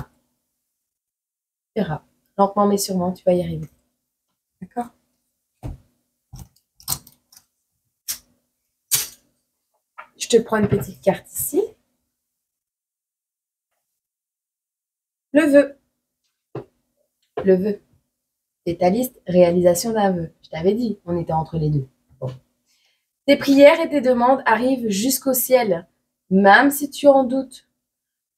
verras. Lentement mais sûrement, tu vas y arriver. D'accord? Je te prends une petite carte ici. Le vœu. Le vœu. C'est ta liste réalisation d'un vœu. Je t'avais dit, on était entre les deux. Bon. Tes prières et tes demandes arrivent jusqu'au ciel, même si tu en doutes.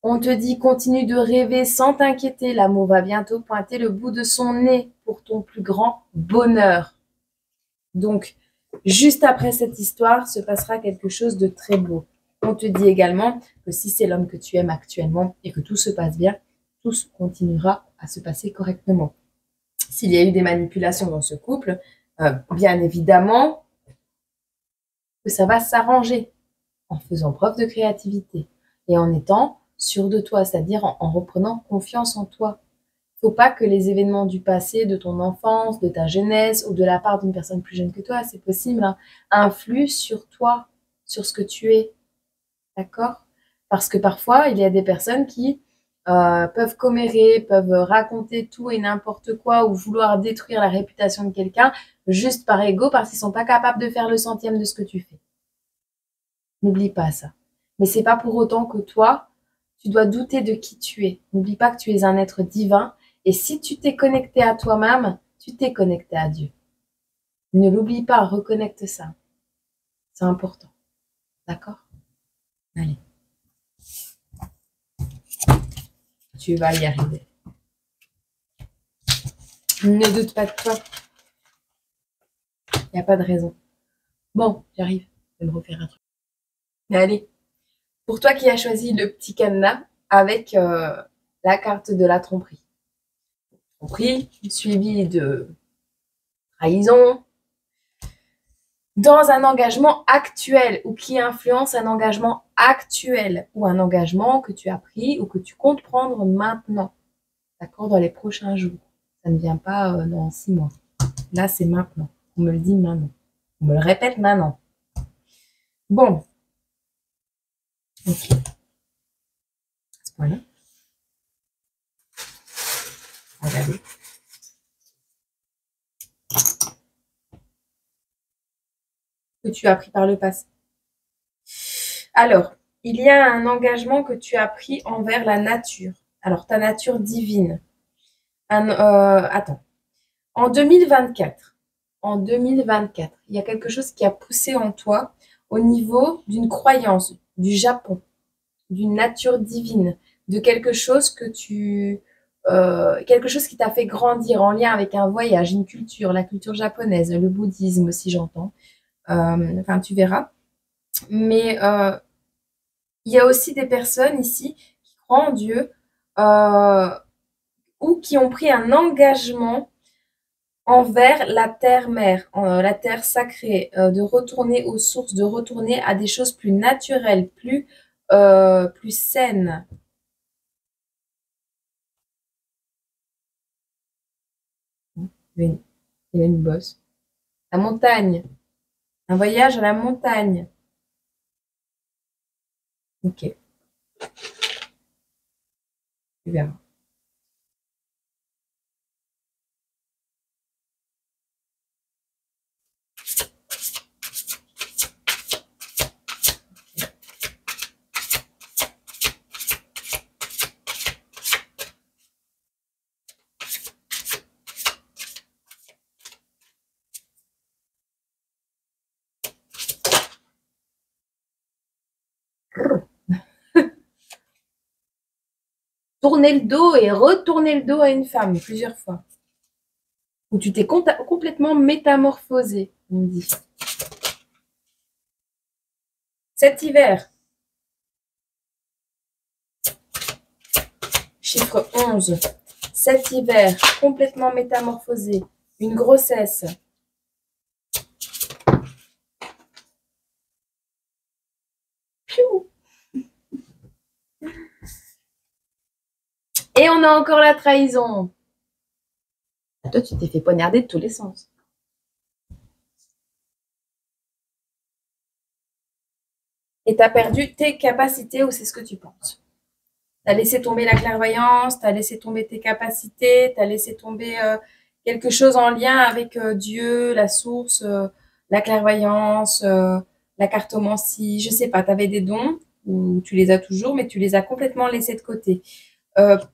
On te dit continue de rêver sans t'inquiéter, l'amour va bientôt pointer le bout de son nez pour ton plus grand bonheur. Donc, juste après cette histoire, se passera quelque chose de très beau. On te dit également que si c'est l'homme que tu aimes actuellement et que tout se passe bien, tout continuera à se passer correctement. S'il y a eu des manipulations dans ce couple, bien évidemment que ça va s'arranger en faisant preuve de créativité et en étant sûr de toi, c'est-à-dire en reprenant confiance en toi. Il ne faut pas que les événements du passé, de ton enfance, de ta jeunesse ou de la part d'une personne plus jeune que toi, c'est possible, hein, influent sur toi, sur ce que tu es. D'accord? Parce que parfois, il y a des personnes qui peuvent commérer, peuvent raconter tout et n'importe quoi ou vouloir détruire la réputation de quelqu'un juste par ego parce qu'ils sont pas capables de faire le centième de ce que tu fais. N'oublie pas ça. Mais c'est pas pour autant que toi, tu dois douter de qui tu es. N'oublie pas que tu es un être divin et si tu t'es connecté à toi-même, tu t'es connecté à Dieu. Ne l'oublie pas, reconnecte ça. C'est important. D'accord? Allez. Tu vas y arriver. Ne doute pas de toi. Il n'y a pas de raison. Bon, j'arrive. Je vais me refaire un truc. Mais allez. Pour toi qui as choisi le petit cadenas avec la carte de la tromperie. Tromperie, suivi de trahison, dans un engagement actuel ou qui influence un engagement actuel ou un engagement que tu as pris ou que tu comptes prendre maintenant, d'accord, dans les prochains jours. Ça ne vient pas dans 6 mois. Là, c'est maintenant. On me le dit maintenant. On me le répète maintenant. Bon. Ok. À ce point-là. Regardez. Que tu as pris par le passé. Alors, il y a un engagement que tu as pris envers la nature. Alors, ta nature divine. Attends. En 2024, il y a quelque chose qui a poussé en toi au niveau d'une croyance, du Japon, d'une nature divine, de quelque chose quelque chose qui t'a fait grandir en lien avec un voyage, une culture, la culture japonaise, le bouddhisme aussi j'entends. Enfin, tu verras. Mais il y a aussi des personnes ici qui croient en Dieu ou qui ont pris un engagement envers la terre-mère, la terre sacrée, de retourner aux sources, de retourner à des choses plus naturelles, plus saines. Il y a une bosse. La montagne. Un voyage à la montagne. Ok, tu verras. Tourner le dos et retourner le dos à une femme plusieurs fois. Où tu t'es complètement métamorphosé. on me dit. Cet hiver. Chiffre 11. Cet hiver, complètement métamorphosé. Une grossesse. Piou. Et on a encore la trahison. Toi, tu t'es fait poignarder de tous les sens. Et tu as perdu tes capacités, ou c'est ce que tu penses. Tu as laissé tomber la clairvoyance, tu as laissé tomber tes capacités, tu as laissé tomber quelque chose en lien avec Dieu, la source, la clairvoyance, la cartomancie, je sais pas, tu avais des dons, ou tu les as toujours, mais tu les as complètement laissés de côté.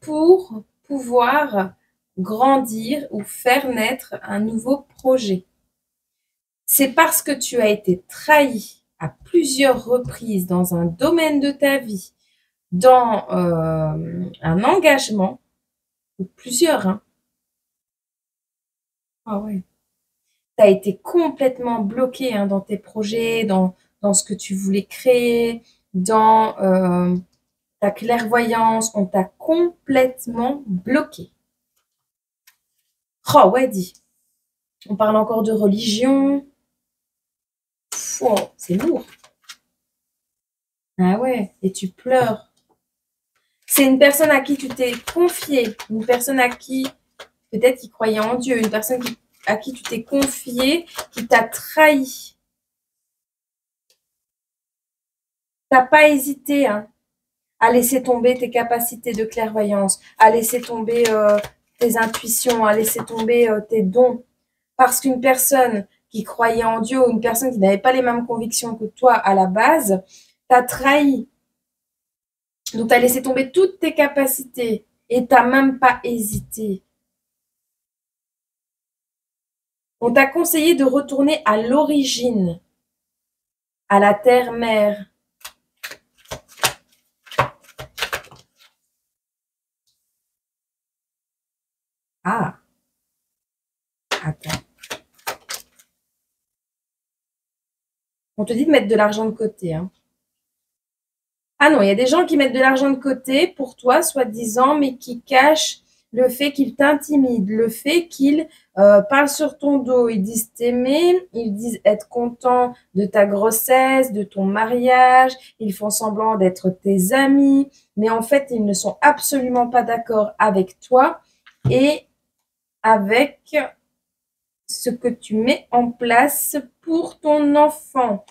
Pour pouvoir grandir ou faire naître un nouveau projet. C'est parce que tu as été trahi à plusieurs reprises dans un domaine de ta vie, dans un engagement, ou plusieurs, hein. Ah ouais. Tu as été complètement bloqué hein, dans tes projets, dans ce que tu voulais créer, dans ta clairvoyance. On t'a complètement bloqué. Oh ouais, dis. On parle encore de religion. Oh, c'est lourd. Ah ouais, et tu pleures. C'est une personne à qui tu t'es confié, une personne à qui, peut-être qui croyait en Dieu, une personne à qui tu t'es confié, qui t'a trahi. T'as pas hésité hein, à laisser tomber tes capacités de clairvoyance, à laisser tomber tes intuitions, à laisser tomber tes dons. Parce qu'une personne qui croyait en Dieu ou une personne qui n'avait pas les mêmes convictions que toi à la base, t'a trahi. Donc, tu as laissé tomber toutes tes capacités et tu n'as même pas hésité. On t'a conseillé de retourner à l'origine, à la terre-mère. Ah, attends. On te dit de mettre de l'argent de côté. Hein. Ah non, il y a des gens qui mettent de l'argent de côté pour toi, soi-disant, mais qui cachent le fait qu'ils t'intimident, le fait qu'ils parlent sur ton dos. Ils disent t'aimer, ils disent être contents de ta grossesse, de ton mariage, ils font semblant d'être tes amis, mais en fait, ils ne sont absolument pas d'accord avec toi et avec ce que tu mets en place pour ton enfant.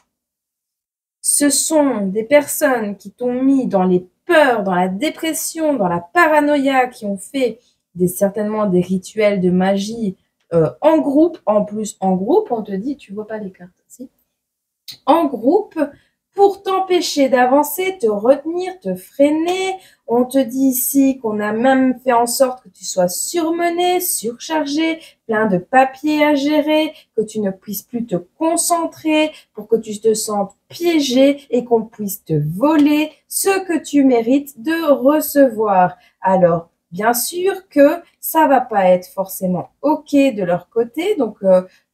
Ce sont des personnes qui t'ont mis dans les peurs, dans la dépression, dans la paranoïa, qui ont fait certainement des rituels de magie en groupe. En plus, en groupe, on te dit, tu vois pas les cartes ici, en groupe, pour t'empêcher d'avancer, te retenir, te freiner. On te dit ici qu'on a même fait en sorte que tu sois surmené, surchargé, plein de papiers à gérer, que tu ne puisses plus te concentrer, pour que tu te sentes piégé et qu'on puisse te voler ce que tu mérites de recevoir. Alors, bien sûr que ça va pas être forcément OK de leur côté, donc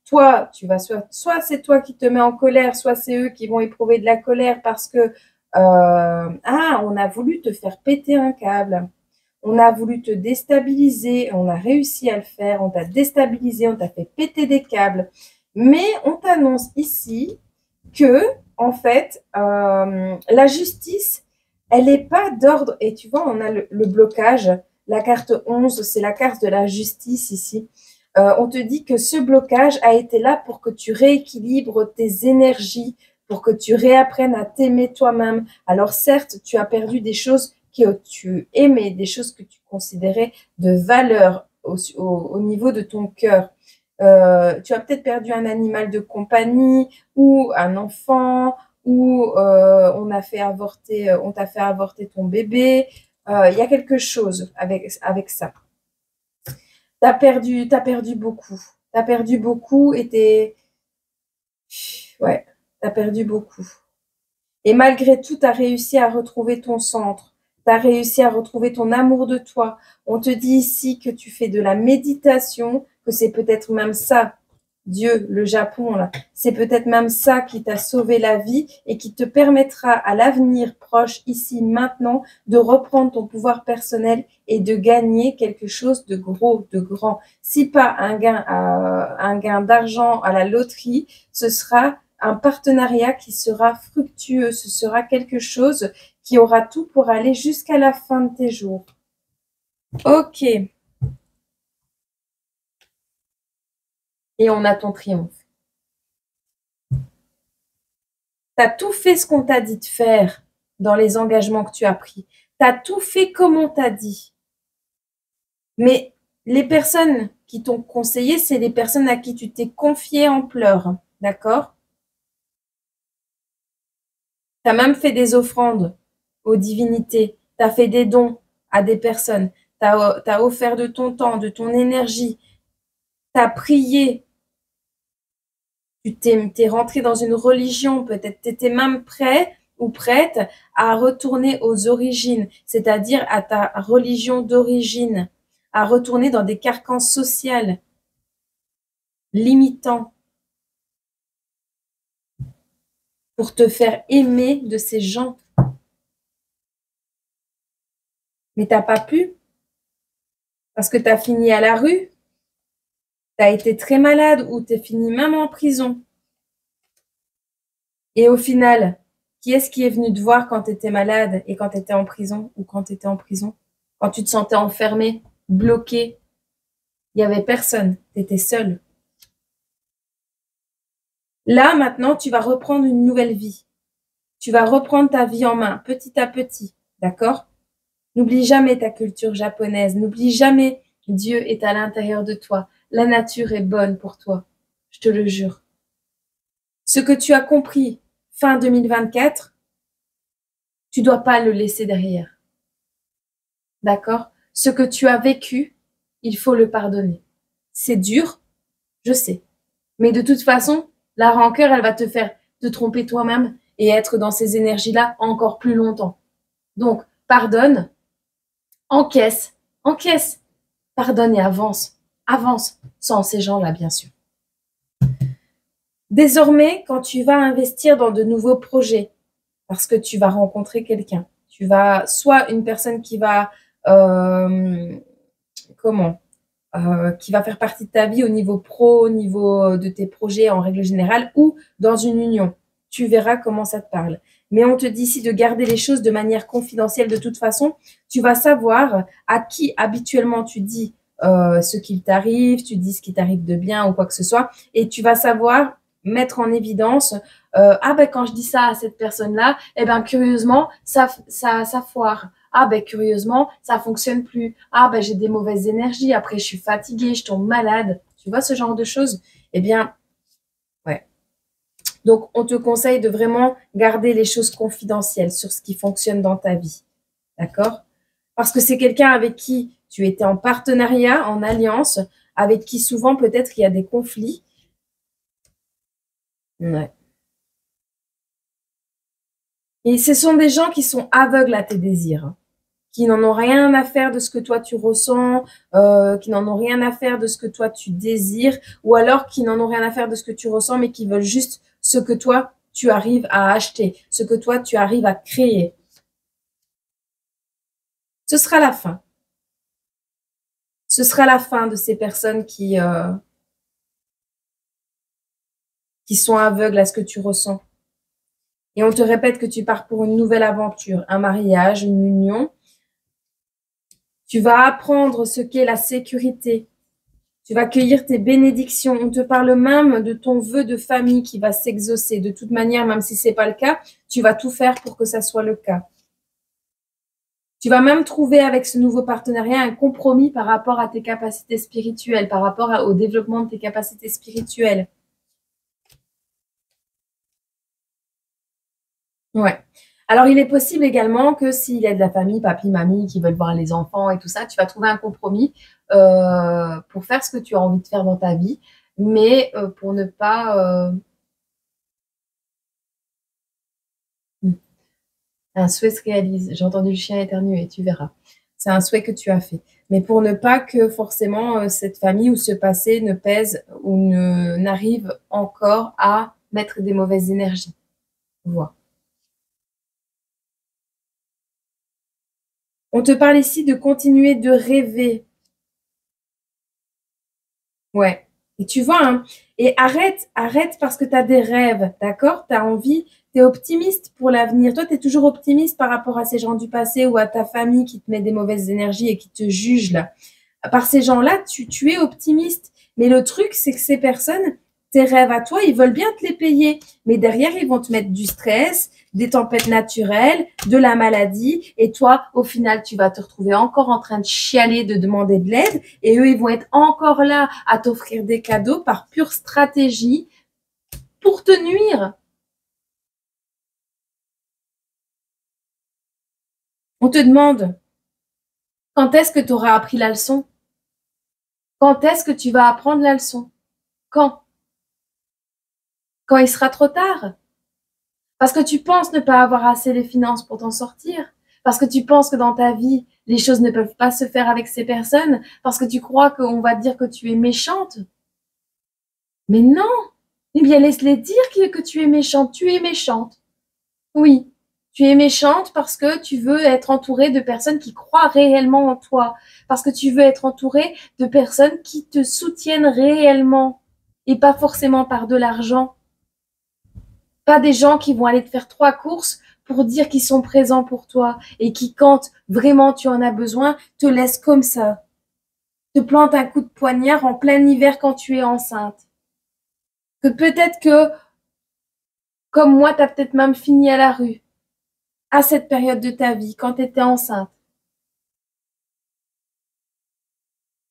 toi, tu vas soit c'est toi qui te mets en colère, soit c'est eux qui vont éprouver de la colère parce que on a voulu te faire péter un câble. On a voulu te déstabiliser, on a réussi à le faire, on t'a déstabilisé, on t'a fait péter des câbles. Mais on t'annonce ici que, en fait, la justice, elle n'est pas d'ordre. Et tu vois, on a le blocage. La carte 11, c'est la carte de la justice ici. On te dit que ce blocage a été là pour que tu rééquilibres tes énergies, pour que tu réapprennes à t'aimer toi-même. Alors certes, tu as perdu des choses que tu aimais, des choses que tu considérais de valeur au niveau de ton cœur. Tu as peut-être perdu un animal de compagnie ou un enfant ou on t'a fait avorter ton bébé. Il y a quelque chose avec ça. T'as perdu beaucoup. T'as perdu beaucoup et ouais, t'as perdu beaucoup. Et malgré tout, t'as réussi à retrouver ton centre. T'as réussi à retrouver ton amour de toi. On te dit ici que tu fais de la méditation, que c'est peut-être même ça Dieu, le Japon, là, c'est peut-être même ça qui t'a sauvé la vie et qui te permettra à l'avenir proche, ici, maintenant, de reprendre ton pouvoir personnel et de gagner quelque chose de gros, de grand. Si pas un gain d'argent à la loterie, ce sera un partenariat qui sera fructueux. Ce sera quelque chose qui aura tout pour aller jusqu'à la fin de tes jours. Ok. Et on a ton triomphe. Tu as tout fait ce qu'on t'a dit de faire dans les engagements que tu as pris. Tu as tout fait comme on t'a dit. Mais les personnes qui t'ont conseillé, c'est les personnes à qui tu t'es confié en pleurs. D'accord? Tu as même fait des offrandes aux divinités. Tu as fait des dons à des personnes. Tu as offert de ton temps, de ton énergie. Tu as prié. Tu t'es rentré dans une religion. Peut-être tu étais même prêt ou prête à retourner aux origines, c'est-à-dire à ta religion d'origine, à retourner dans des carcans sociaux limitants pour te faire aimer de ces gens. Mais t'as pas pu parce que t'as fini à la rue, t'as été très malade ou t'es fini même en prison. Et au final, qui est-ce qui est venu te voir quand t'étais malade et quand t'étais en prison ou quand t'étais en prison? Quand tu te sentais enfermé, bloqué, il y avait personne, t'étais seul. Là, maintenant, tu vas reprendre une nouvelle vie. Tu vas reprendre ta vie en main, petit à petit, d'accord? N'oublie jamais ta culture japonaise. N'oublie jamais Dieu est à l'intérieur de toi. La nature est bonne pour toi. Je te le jure. Ce que tu as compris fin 2024, tu dois pas le laisser derrière. D'accord? Ce que tu as vécu, il faut le pardonner. C'est dur, je sais. Mais de toute façon, la rancœur, elle va te faire te tromper toi-même et être dans ces énergies-là encore plus longtemps. Donc, pardonne, encaisse, encaisse, pardonne et avance, avance, sans ces gens-là, bien sûr. Désormais, quand tu vas investir dans de nouveaux projets, parce que tu vas rencontrer quelqu'un, tu vas, soit une personne qui va, qui va faire partie de ta vie au niveau pro, au niveau de tes projets en règle générale, ou dans une union. Tu verras comment ça te parle. Mais on te dit ici de garder les choses de manière confidentielle de toute façon. Tu vas savoir à qui habituellement tu dis ce qu'il t'arrive, tu dis ce qui t'arrive de bien ou quoi que ce soit, et tu vas savoir mettre en évidence ah ben quand je dis ça à cette personne-là, eh ben curieusement ça foire. Ah ben curieusement, ça fonctionne plus. Ah ben j'ai des mauvaises énergies, après je suis fatiguée, je tombe malade. Tu vois ce genre de choses? Eh bien, ouais. Donc on te conseille de vraiment garder les choses confidentielles sur ce qui fonctionne dans ta vie. D'accord? Parce que c'est quelqu'un avec qui tu étais en partenariat, en alliance, avec qui souvent peut-être il y a des conflits. Ouais. Et ce sont des gens qui sont aveugles à tes désirs, qui n'en ont rien à faire de ce que toi tu ressens, qui n'en ont rien à faire de ce que toi tu désires, ou alors qui n'en ont rien à faire de ce que tu ressens, mais qui veulent juste ce que toi tu arrives à acheter, ce que toi tu arrives à créer. Ce sera la fin. Ce sera la fin de ces personnes qui sont aveugles à ce que tu ressens. Et on te répète que tu pars pour une nouvelle aventure, un mariage, une union. Tu vas apprendre ce qu'est la sécurité. Tu vas cueillir tes bénédictions. On te parle même de ton vœu de famille qui va s'exaucer. De toute manière, même si c'est pas le cas, tu vas tout faire pour que ça soit le cas. Tu vas même trouver avec ce nouveau partenariat un compromis par rapport à tes capacités spirituelles, par rapport au développement de tes capacités spirituelles. Ouais. Alors, il est possible également que s'il y a de la famille, papy, mamie, qui veulent voir les enfants et tout ça, tu vas trouver un compromis pour faire ce que tu as envie de faire dans ta vie, mais pour ne pas... un souhait se réalise. J'ai entendu le chien éternuer, tu verras. C'est un souhait que tu as fait. Mais pour ne pas que forcément cette famille ou ce passé ne pèse ou n'arrive encore à mettre des mauvaises énergies. Voilà. On te parle ici de continuer de rêver. Ouais. Et tu vois, hein, et arrête parce que tu as des rêves, d'accord? Tu as envie, tu es optimiste pour l'avenir. Toi, tu es toujours optimiste par rapport à ces gens du passé ou à ta famille qui te met des mauvaises énergies et qui te jugent là. Par ces gens-là, tu es optimiste. Mais le truc, c'est que ces personnes, tes rêves à toi, ils veulent bien te les payer. Mais derrière, ils vont te mettre du stress, des tempêtes naturelles, de la maladie. Et toi, au final, tu vas te retrouver encore en train de chialer, de demander de l'aide. Et eux, ils vont être encore là à t'offrir des cadeaux par pure stratégie pour te nuire. On te demande, quand est-ce que tu auras appris la leçon? Quand est-ce que tu vas apprendre la leçon? Quand? Quand il sera trop tard? Parce que tu penses ne pas avoir assez les finances pour t'en sortir. Parce que tu penses que dans ta vie, les choses ne peuvent pas se faire avec ces personnes. Parce que tu crois qu'on va te dire que tu es méchante. Mais non. Eh bien, laisse-les dire que tu es méchante. Tu es méchante. Oui. Tu es méchante parce que tu veux être entourée de personnes qui croient réellement en toi. Parce que tu veux être entourée de personnes qui te soutiennent réellement. Et pas forcément par de l'argent. Pas des gens qui vont aller te faire 3 courses pour dire qu'ils sont présents pour toi et qui, quand vraiment tu en as besoin, te laissent comme ça. Te plantent un coup de poignard en plein hiver quand tu es enceinte. Que peut-être que, comme moi, tu as peut-être même fini à la rue à cette période de ta vie, quand tu étais enceinte.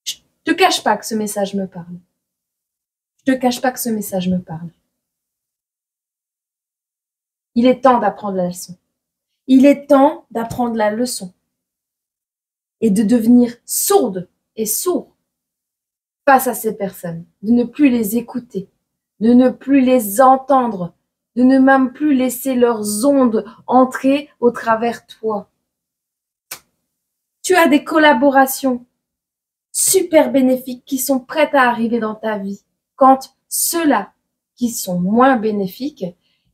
Je te cache pas que ce message me parle. Je te cache pas que ce message me parle. Il est temps d'apprendre la leçon. Il est temps d'apprendre la leçon. Et de devenir sourde et sourd face à ces personnes, de ne plus les écouter, de ne plus les entendre, de ne même plus laisser leurs ondes entrer au travers toi. Tu as des collaborations super bénéfiques qui sont prêtes à arriver dans ta vie. Quand ceux-là qui sont moins bénéfiques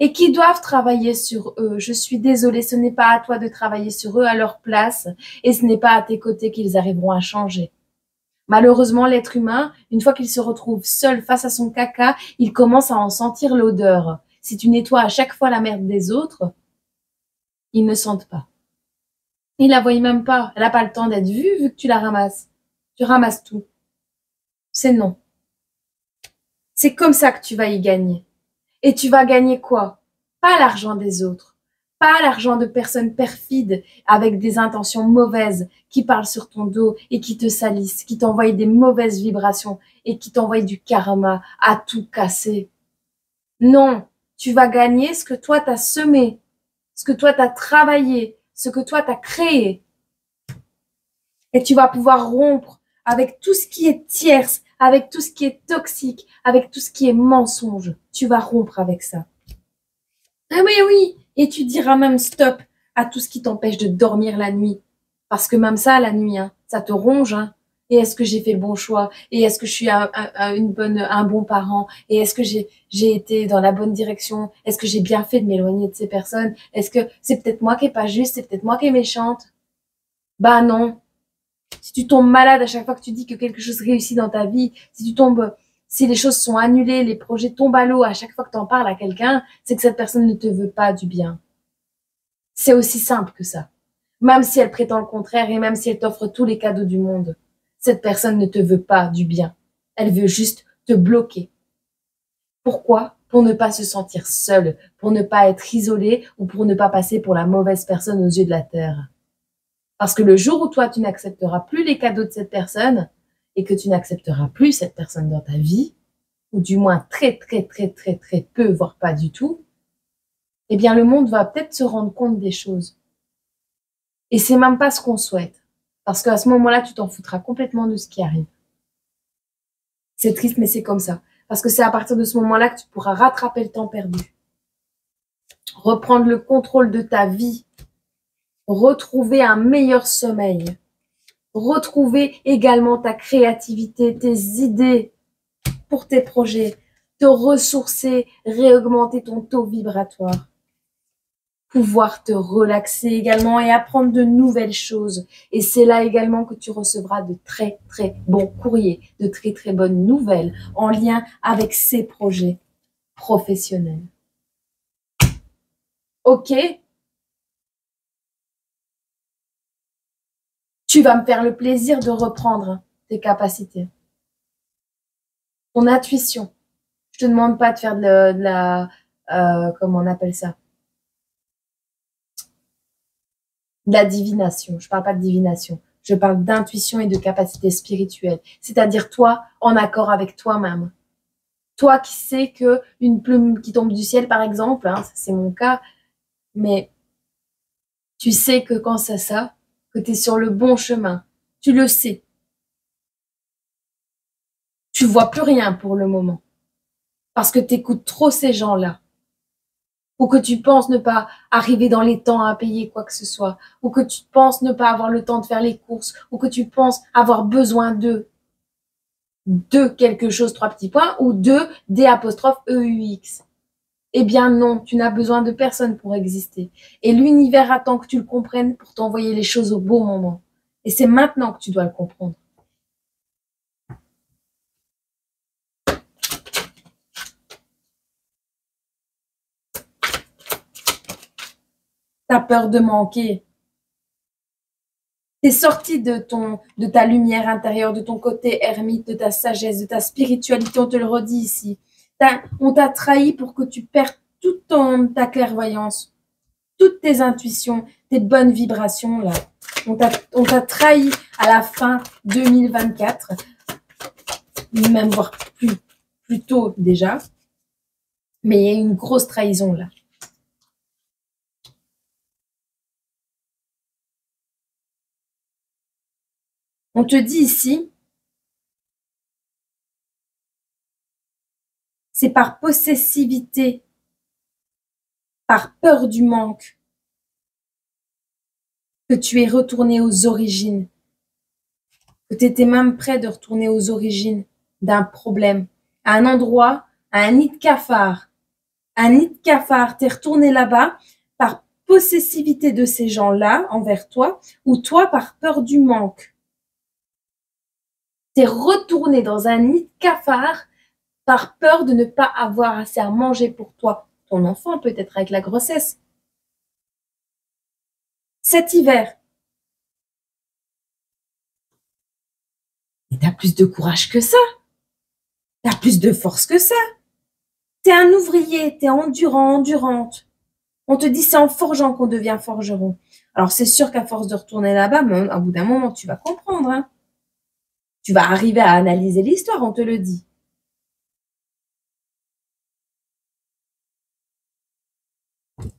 et qui doivent travailler sur eux, je suis désolée, ce n'est pas à toi de travailler sur eux à leur place et ce n'est pas à tes côtés qu'ils arriveront à changer. Malheureusement, l'être humain, une fois qu'il se retrouve seul face à son caca, il commence à en sentir l'odeur. Si tu nettoies à chaque fois la merde des autres, ils ne sentent pas. Ils la voient même pas. Elle n'a pas le temps d'être vue vu que tu la ramasses. Tu ramasses tout. C'est non. C'est comme ça que tu vas y gagner. Et tu vas gagner quoi? Pas l'argent des autres. Pas l'argent de personnes perfides avec des intentions mauvaises qui parlent sur ton dos et qui te salissent, qui t'envoient des mauvaises vibrations et qui t'envoient du karma à tout casser. Non, tu vas gagner ce que toi t'as semé, ce que toi t'as travaillé, ce que toi t'as créé. Et tu vas pouvoir rompre avec tout ce qui est tierce, avec tout ce qui est toxique, avec tout ce qui est mensonge. Tu vas rompre avec ça. Ah oui, oui. Et tu diras même stop à tout ce qui t'empêche de dormir la nuit. Parce que même ça, la nuit, hein, ça te ronge. Hein. Et est-ce que j'ai fait le bon choix? Et est-ce que je suis un bon parent? Et est-ce que j'ai été dans la bonne direction? Est-ce que j'ai bien fait de m'éloigner de ces personnes? Est-ce que c'est peut-être moi qui est pas juste? C'est peut-être moi qui est méchante? Bah non. Si tu tombes malade à chaque fois que tu dis que quelque chose réussit dans ta vie, si les choses sont annulées, les projets tombent à l'eau à chaque fois que tu en parles à quelqu'un, c'est que cette personne ne te veut pas du bien. C'est aussi simple que ça. Même si elle prétend le contraire et même si elle t'offre tous les cadeaux du monde, cette personne ne te veut pas du bien. Elle veut juste te bloquer. Pourquoi? Pour ne pas se sentir seule, pour ne pas être isolée ou pour ne pas passer pour la mauvaise personne aux yeux de la terre. Parce que le jour où toi, tu n'accepteras plus les cadeaux de cette personne et que tu n'accepteras plus cette personne dans ta vie, ou du moins très, très, très, très, très peu, voire pas du tout, eh bien, le monde va peut-être se rendre compte des choses. Et c'est même pas ce qu'on souhaite. Parce qu'à ce moment-là, tu t'en foutras complètement de ce qui arrive. C'est triste, mais c'est comme ça. Parce que c'est à partir de ce moment-là que tu pourras rattraper le temps perdu. Reprendre le contrôle de ta vie. Retrouver un meilleur sommeil. retrouver également ta créativité, tes idées pour tes projets, te ressourcer, réaugmenter ton taux vibratoire, pouvoir te relaxer également et apprendre de nouvelles choses. Et c'est là également que tu recevras de très, très bons courriers, de très, très bonnes nouvelles en lien avec ces projets professionnels. Ok? Tu vas me faire le plaisir de reprendre tes capacités. Ton intuition. Je te demande pas de faire de la comment on appelle ça? De la divination. Je parle pas de divination. Je parle d'intuition et de capacité spirituelle. C'est-à-dire toi, en accord avec toi-même. Toi qui sais que une plume qui tombe du ciel, par exemple, hein, c'est mon cas, mais tu sais que quand c'est ça, que tu es sur le bon chemin. Tu le sais. Tu vois plus rien pour le moment. Parce que tu écoutes trop ces gens-là. Ou que tu penses ne pas arriver dans les temps à payer quoi que ce soit, ou que tu penses ne pas avoir le temps de faire les courses, ou que tu penses avoir besoin de quelque chose, 3 petits points, ou de D'(EUX). Eh bien non, tu n'as besoin de personne pour exister. Et l'univers attend que tu le comprennes pour t'envoyer les choses au bon moment. Et c'est maintenant que tu dois le comprendre. T'as peur de manquer. T'es sorti de ta lumière intérieure, de ton côté ermite, de ta sagesse, de ta spiritualité. On te le redit ici. On t'a trahi pour que tu perdes toute ta clairvoyance, toutes tes intuitions, tes bonnes vibrations là. On t'a trahi à la fin 2024, même voire plus tôt déjà. Mais il y a une grosse trahison là. On te dit ici, c'est par possessivité, par peur du manque, que tu es retourné aux origines, que tu étais même prêt de retourner aux origines d'un problème, à un endroit, à un nid de cafard. Un nid de cafard, t'es retourné là-bas par possessivité de ces gens-là envers toi, ou toi par peur du manque. T'es retourné dans un nid de cafard par peur de ne pas avoir assez à manger pour toi, ton enfant peut-être avec la grossesse. Cet hiver, et t'as plus de courage que ça, t'as plus de force que ça. T'es un ouvrier, t'es endurant, endurante. On te dit c'est en forgeant qu'on devient forgeron. Alors c'est sûr qu'à force de retourner là-bas, même à bout d'un moment, tu vas comprendre. Hein. Tu vas arriver à analyser l'histoire, on te le dit.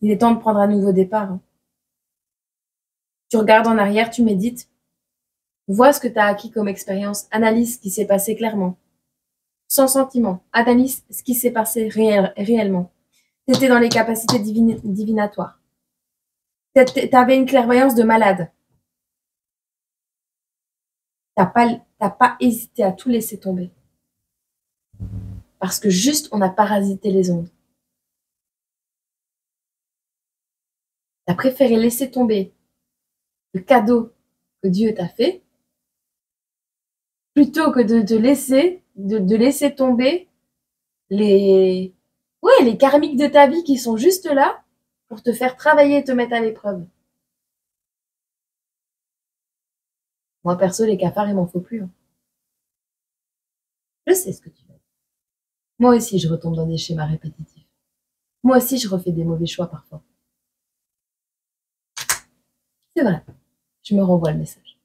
Il est temps de prendre un nouveau départ. Hein. Tu regardes en arrière, tu médites. Vois ce que tu as acquis comme expérience. Analyse ce qui s'est passé clairement. Sans sentiment. Analyse ce qui s'est passé réellement. Tu étais dans les capacités divinatoires. Tu avais une clairvoyance de malade. T'as pas hésité à tout laisser tomber. Parce que juste, on a parasité les ondes. T'as préféré laisser tomber le cadeau que Dieu t'a fait plutôt que de te laisser tomber les karmiques de ta vie qui sont juste là pour te faire travailler et te mettre à l'épreuve. Moi, perso, les cafards, il m'en faut plus. Hein. Je sais ce que tu veux. Moi aussi, je retombe dans des schémas répétitifs. Moi aussi, je refais des mauvais choix parfois. C'est vrai. Je me renvoie le message.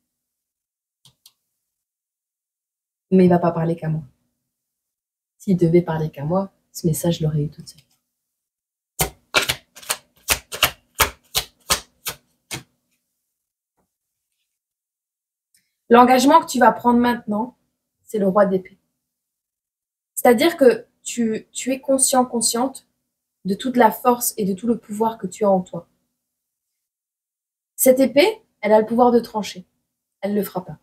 Mais il va pas parler qu'à moi. S'il devait parler qu'à moi, ce message, je l'aurais eu toute seule. L'engagement que tu vas prendre maintenant, c'est le roi d'épée. C'est-à-dire que tu es conscient, consciente de toute la force et de tout le pouvoir que tu as en toi. Cette épée, elle a le pouvoir de trancher. elle ne le fera pas.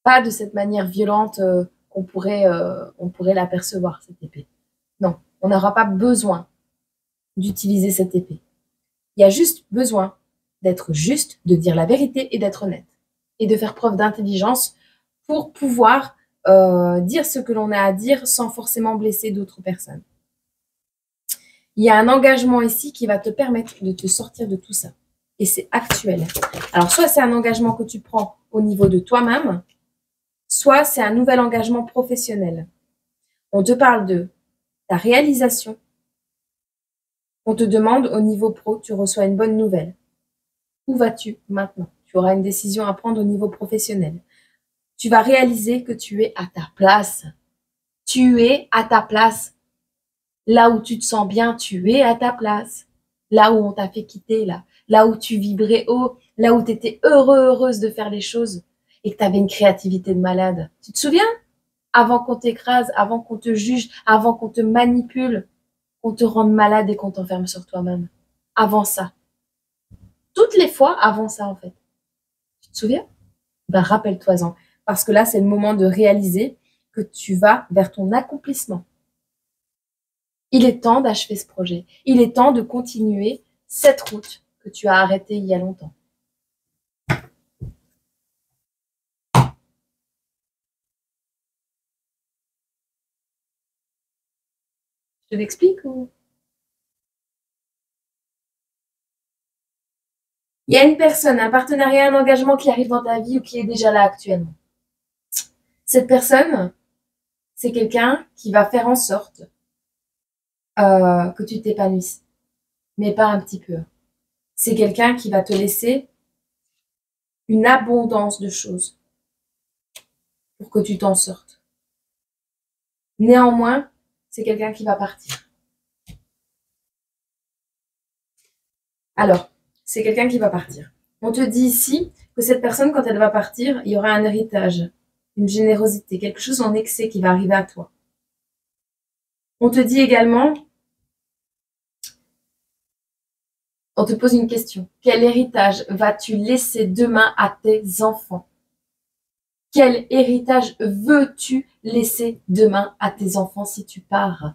Pas de cette manière violente on pourrait l'apercevoir, cette épée. Non, on n'aura pas besoin d'utiliser cette épée. Il y a juste besoin d'être juste, de dire la vérité et d'être honnête. Et de faire preuve d'intelligence pour pouvoir dire ce que l'on a à dire sans forcément blesser d'autres personnes. Il y a un engagement ici qui va te permettre de te sortir de tout ça. Et c'est actuel. Alors, soit c'est un engagement que tu prends au niveau de toi-même, soit c'est un nouvel engagement professionnel. On te parle de ta réalisation. On te demande au niveau pro, tu reçois une bonne nouvelle. Où vas-tu maintenant? Tu auras une décision à prendre au niveau professionnel. Tu vas réaliser que tu es à ta place. Tu es à ta place. Là où tu te sens bien, tu es à ta place. Là où on t'a fait quitter, là où tu vibrais haut, là où tu étais heureuse de faire les choses et que tu avais une créativité de malade. Tu te souviens? Avant qu'on t'écrase, avant qu'on te juge, avant qu'on te manipule, qu'on te rende malade et qu'on t'enferme sur toi-même. Avant ça. Toutes les fois avant ça, en fait. Tu te souviens? Ben, rappelle-toi-en. Parce que là, c'est le moment de réaliser que tu vas vers ton accomplissement. Il est temps d'achever ce projet. Il est temps de continuer cette route que tu as arrêtée il y a longtemps. Je l'explique ou... Il y a une personne, un partenariat, un engagement qui arrive dans ta vie ou qui est déjà là actuellement. Cette personne, c'est quelqu'un qui va faire en sorte que tu t'épanouisses, mais pas un petit peu. C'est quelqu'un qui va te laisser une abondance de choses pour que tu t'en sortes. Néanmoins, c'est quelqu'un qui va partir. Alors, c'est quelqu'un qui va partir. On te dit ici que cette personne, quand elle va partir, il y aura un héritage, une générosité, quelque chose en excès qui va arriver à toi. On te dit également, on te pose une question. Quel héritage vas-tu laisser demain à tes enfants? Quel héritage veux-tu laisser demain à tes enfants si tu pars?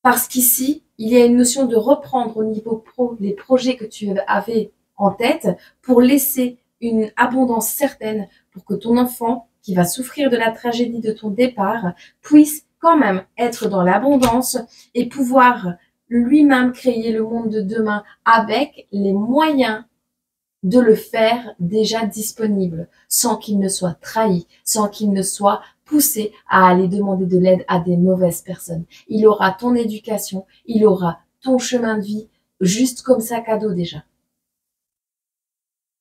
Parce qu'ici, il y a une notion de reprendre au niveau pro les projets que tu avais en tête pour laisser une abondance certaine pour que ton enfant, qui va souffrir de la tragédie de ton départ, puisse quand même être dans l'abondance et pouvoir lui-même créer le monde de demain avec les moyens de le faire déjà disponible, sans qu'il ne soit trahi, sans qu'il ne soit poussé à aller demander de l'aide à des mauvaises personnes. Il aura ton éducation, il aura ton chemin de vie, juste comme ça cadeau déjà.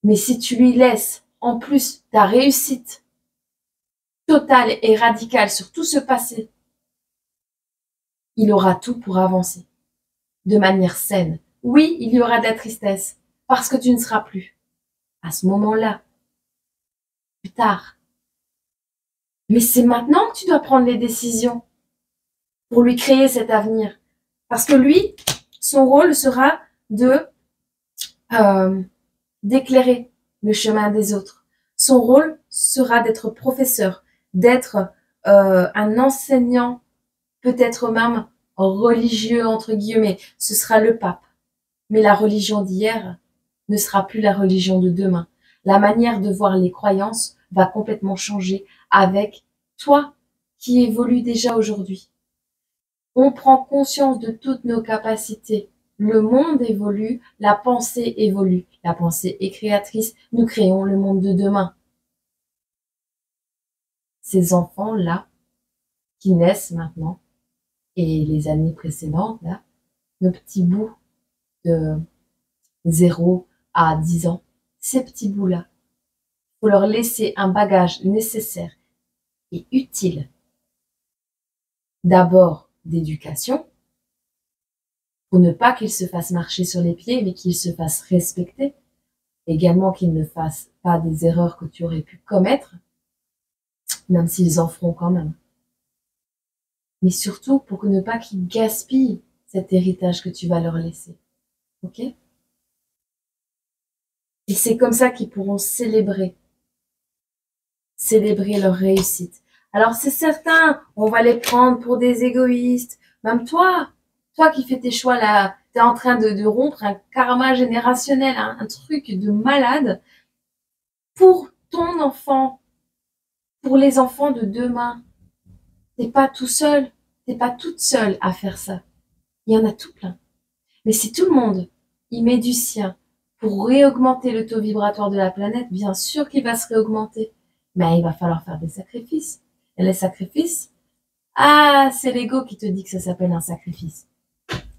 Mais si tu lui laisses en plus ta réussite totale et radicale sur tout ce passé, il aura tout pour avancer de manière saine. Oui, il y aura de la tristesse parce que tu ne seras plus à ce moment-là, plus tard. Mais c'est maintenant que tu dois prendre les décisions pour lui créer cet avenir. Parce que lui, son rôle sera de d'éclairer le chemin des autres. Son rôle sera d'être professeur, d'être un enseignant, peut-être même religieux, entre guillemets. Ce sera le pape. Mais la religion d'hier ne sera plus la religion de demain. La manière de voir les croyances va complètement changer avec toi qui évolue déjà aujourd'hui. On prend conscience de toutes nos capacités. Le monde évolue, la pensée évolue. La pensée est créatrice. Nous créons le monde de demain. Ces enfants-là, qui naissent maintenant, et les années précédentes, là, nos petits bouts de 0 à 10 ans, ces petits bouts-là, il faut leur laisser un bagage nécessaire et utile. D'abord, d'éducation, pour ne pas qu'ils se fassent marcher sur les pieds, mais qu'ils se fassent respecter. Également qu'ils ne fassent pas des erreurs que tu aurais pu commettre, même s'ils en feront quand même. Mais surtout pour ne pas qu'ils gaspillent cet héritage que tu vas leur laisser. Ok? Et c'est comme ça qu'ils pourront célébrer célébrer leur réussite. Alors c'est certain, on va les prendre pour des égoïstes. Même toi qui fais tes choix là, t'es en train de rompre un karma générationnel, un truc de malade pour ton enfant, pour les enfants de demain. T'es pas tout seul, t'es pas toute seule à faire ça. Il y en a tout plein. Mais si tout le monde y met du sien pour réaugmenter le taux vibratoire de la planète, bien sûr qu'il va se réaugmenter. Mais il va falloir faire des sacrifices. Et les sacrifices, ah, c'est l'ego qui te dit que ça s'appelle un sacrifice.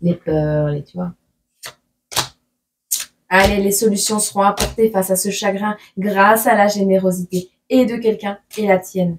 Les peurs, tu vois. Allez, les solutions seront apportées face à ce chagrin grâce à la générosité et de quelqu'un et la tienne.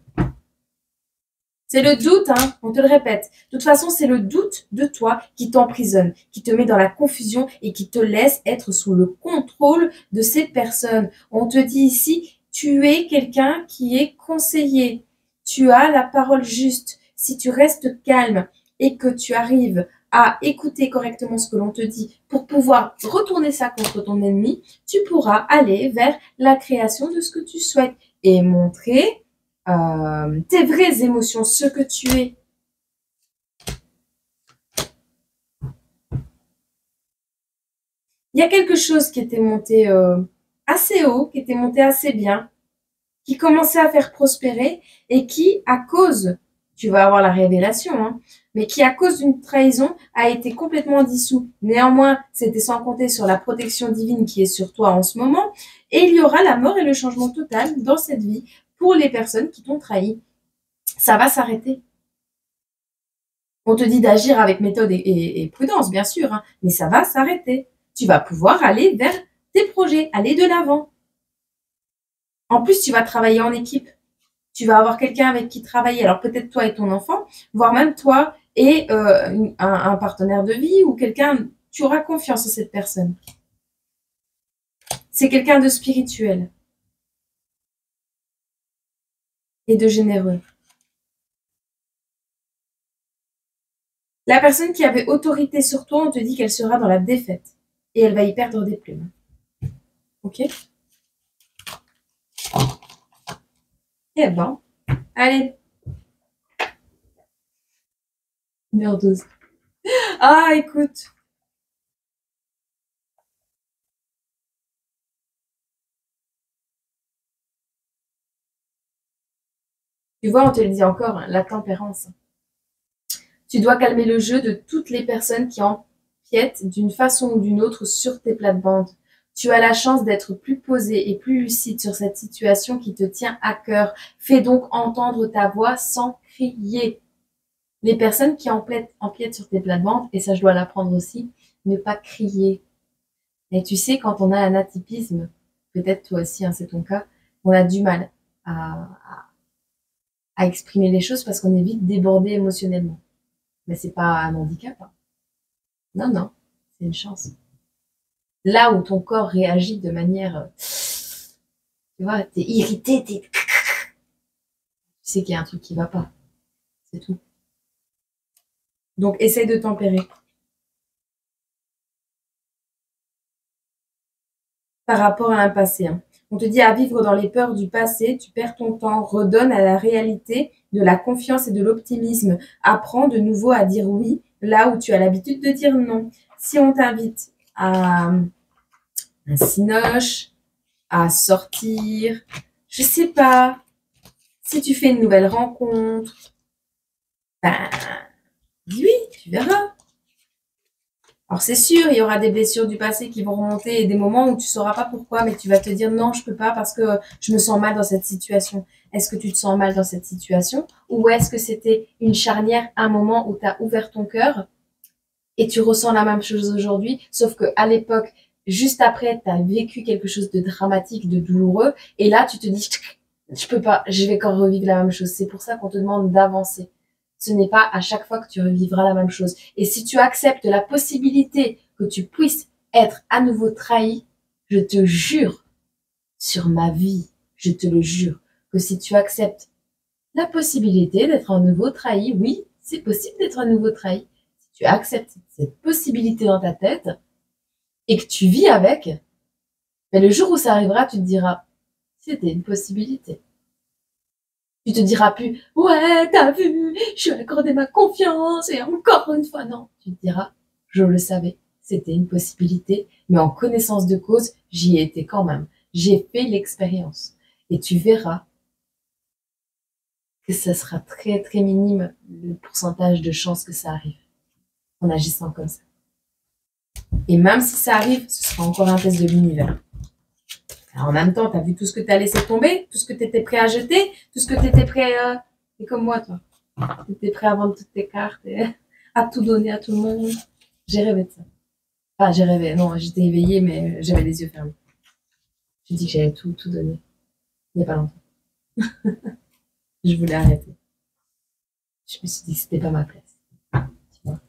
C'est le doute, hein, on te le répète. De toute façon, c'est le doute de toi qui t'emprisonne, qui te met dans la confusion et qui te laisse être sous le contrôle de ces personnes. On te dit ici, tu es quelqu'un qui est conseillé. Tu as la parole juste. Si tu restes calme et que tu arrives à écouter correctement ce que l'on te dit pour pouvoir retourner ça contre ton ennemi, tu pourras aller vers la création de ce que tu souhaites et montrer tes vraies émotions, ce que tu es. Il y a quelque chose qui était monté assez haut, qui était monté assez bien, qui commençait à faire prospérer et qui, à cause, tu vas avoir la révélation, hein, mais qui, à cause d'une trahison, a été complètement dissous. Néanmoins, c'était sans compter sur la protection divine qui est sur toi en ce moment, et il y aura la mort et le changement total dans cette vie pour les personnes qui t'ont trahi. Ça va s'arrêter. On te dit d'agir avec méthode et prudence, bien sûr, hein, mais ça va s'arrêter. Tu vas pouvoir aller vers tes projets, aller de l'avant. En plus, tu vas travailler en équipe. Tu vas avoir quelqu'un avec qui travailler. Alors peut-être toi et ton enfant, voire même toi et un partenaire de vie ou quelqu'un, tu auras confiance en cette personne. C'est quelqu'un de spirituel et de généreux. La personne qui avait autorité sur toi, on te dit qu'elle sera dans la défaite et elle va y perdre des plumes. Ok? Eh ben, allez. Numéro 12. Ah, écoute. Tu vois, on te le dit encore, hein, la tempérance. Tu dois calmer le jeu de toutes les personnes qui empiètent d'une façon ou d'une autre sur tes plates-bandes. Tu as la chance d'être plus posé et plus lucide sur cette situation qui te tient à cœur. Fais donc entendre ta voix sans crier. Les personnes qui empiètent sur tes plates-bandes, et ça je dois l'apprendre aussi, ne pas crier. Et tu sais, quand on a un atypisme, peut-être toi aussi, hein, c'est ton cas, on a du mal à exprimer les choses parce qu'on est vite débordé émotionnellement. Mais c'est pas un handicap. Hein. Non, non, c'est une chance. Là où ton corps réagit de manière, tu vois, t'es irrité, tu sais qu'il y a un truc qui va pas. C'est tout. Donc, essaye de tempérer. Par rapport à un passé. Hein. On te dit à vivre dans les peurs du passé, tu perds ton temps, redonne à la réalité de la confiance et de l'optimisme. Apprends de nouveau à dire oui là où tu as l'habitude de dire non. Si on t'invite à un cinoche, à sortir, je sais pas, si tu fais une nouvelle rencontre, ben, dis oui, tu verras. Alors c'est sûr, il y aura des blessures du passé qui vont remonter et des moments où tu sauras pas pourquoi, mais tu vas te dire non, je peux pas parce que je me sens mal dans cette situation. Est-ce que tu te sens mal dans cette situation ou est-ce que c'était une charnière, un moment où tu as ouvert ton cœur et tu ressens la même chose aujourd'hui, sauf que à l'époque, juste après, tu as vécu quelque chose de dramatique, de douloureux et là tu te dis je peux pas, je vais encore revivre la même chose. C'est pour ça qu'on te demande d'avancer. Ce n'est pas à chaque fois que tu revivras la même chose. Et si tu acceptes la possibilité que tu puisses être à nouveau trahi, je te jure, sur ma vie, je te le jure, que si tu acceptes la possibilité d'être à nouveau trahi, oui, c'est possible d'être à nouveau trahi. Si tu acceptes cette possibilité dans ta tête et que tu vis avec, ben le jour où ça arrivera, tu te diras, c'était une possibilité. Tu te diras plus, ouais, t'as vu, je lui ai accordé ma confiance et encore une fois, non. Tu te diras, je le savais, c'était une possibilité, mais en connaissance de cause, j'y ai été quand même. J'ai fait l'expérience. Et tu verras que ça sera très, très minime le pourcentage de chances que ça arrive en agissant comme ça. Et même si ça arrive, ce sera encore un test de l'univers. Alors, en même temps, tu as vu tout ce que tu as laissé tomber, tout ce que tu étais prêt à jeter, tout ce que tu étais prêt à... C'est comme moi, toi. Tu étais prêt à vendre toutes tes cartes et à tout donner à tout le monde. J'ai rêvé de ça. Enfin, j'ai rêvé. Non, j'étais éveillée, mais j'avais les yeux fermés. J'ai dit que j'allais tout donner. Il n'y a pas longtemps. Je voulais arrêter. Je me suis dit que c'était pas ma place. Tu vois.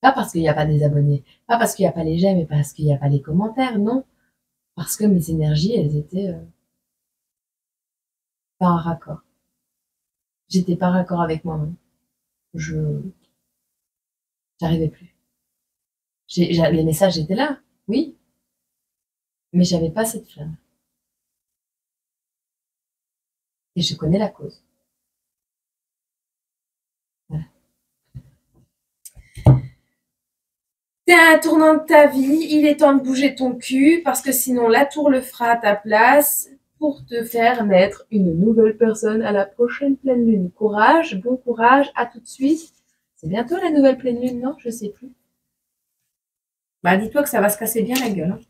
Pas parce qu'il n'y a pas des abonnés, pas parce qu'il n'y a pas les j'aime et parce qu'il n'y a pas les commentaires, non. Parce que mes énergies, elles étaient pas en raccord. J'étais pas en raccord avec moi-même. J'arrivais plus. Les messages étaient là, oui, mais j'avais pas cette flamme. Et je connais la cause. Voilà. T'es à un tournant de ta vie, il est temps de bouger ton cul, parce que sinon la tour le fera à ta place pour te faire naître une nouvelle personne à la prochaine pleine lune. Courage, bon courage, à tout de suite. C'est bientôt la nouvelle pleine lune, non? Je sais plus. Bah, dis-toi que ça va se casser bien la gueule. Hein.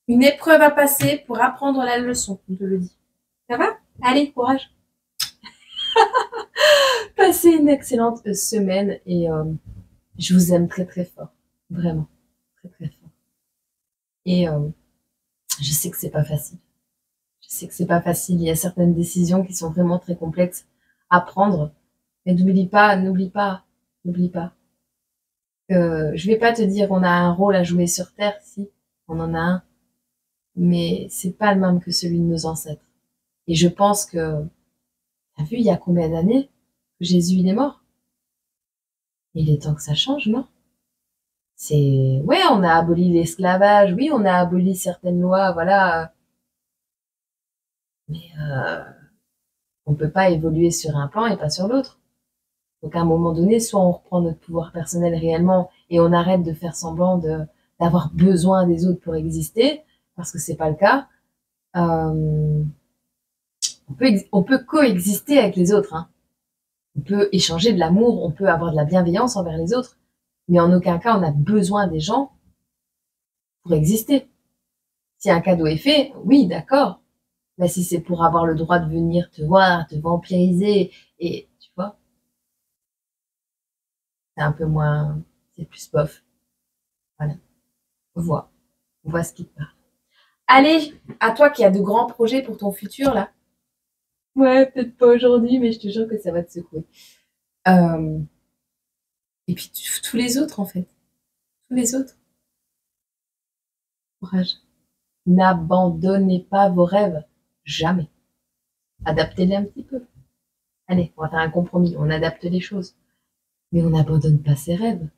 Une épreuve à passer pour apprendre la leçon, on te le dit. Ça va? Allez, courage. Passez une excellente semaine et je vous aime très très fort. Vraiment. Très très fort. Et je sais que c'est pas facile. Je sais que c'est pas facile. Il y a certaines décisions qui sont vraiment très complexes à prendre. Mais n'oublie pas. Je vais pas te dire on a un rôle à jouer sur Terre, si, on en a un. Mais c'est pas le même que celui de nos ancêtres. Et je pense que, t'as vu, il y a combien d'années que Jésus, il est mort? Il est temps que ça change, non? Ouais, on a aboli l'esclavage, oui, on a aboli certaines lois, voilà. Mais, on peut pas évoluer sur un plan et pas sur l'autre. Donc, à un moment donné, soit on reprend notre pouvoir personnel réellement et on arrête de faire semblant d'avoir besoin des autres pour exister, parce que c'est pas le cas. Euh, on peut coexister avec les autres, hein. On peut échanger de l'amour, on peut avoir de la bienveillance envers les autres, mais en aucun cas on a besoin des gens pour exister. Si un cadeau est fait, oui, d'accord. Mais si c'est pour avoir le droit de venir te voir, te vampiriser, et tu vois, c'est un peu moins, c'est plus bof. Voilà. On voit ce qui te parle. Allez, à toi qui as de grands projets pour ton futur, là. Ouais, peut-être pas aujourd'hui, mais je te jure que ça va te secouer. Euh, et puis tous les autres, en fait. Tous les autres. Courage. N'abandonnez pas vos rêves. Jamais. Adaptez-les un petit peu. Allez, on va faire un compromis. On adapte les choses. Mais on n'abandonne pas ses rêves.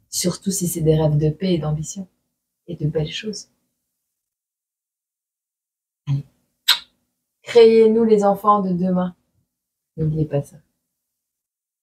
Surtout si c'est des rêves de paix et d'ambition. Et de belles choses. Allez. Créez-nous les enfants de demain. N'oubliez pas ça.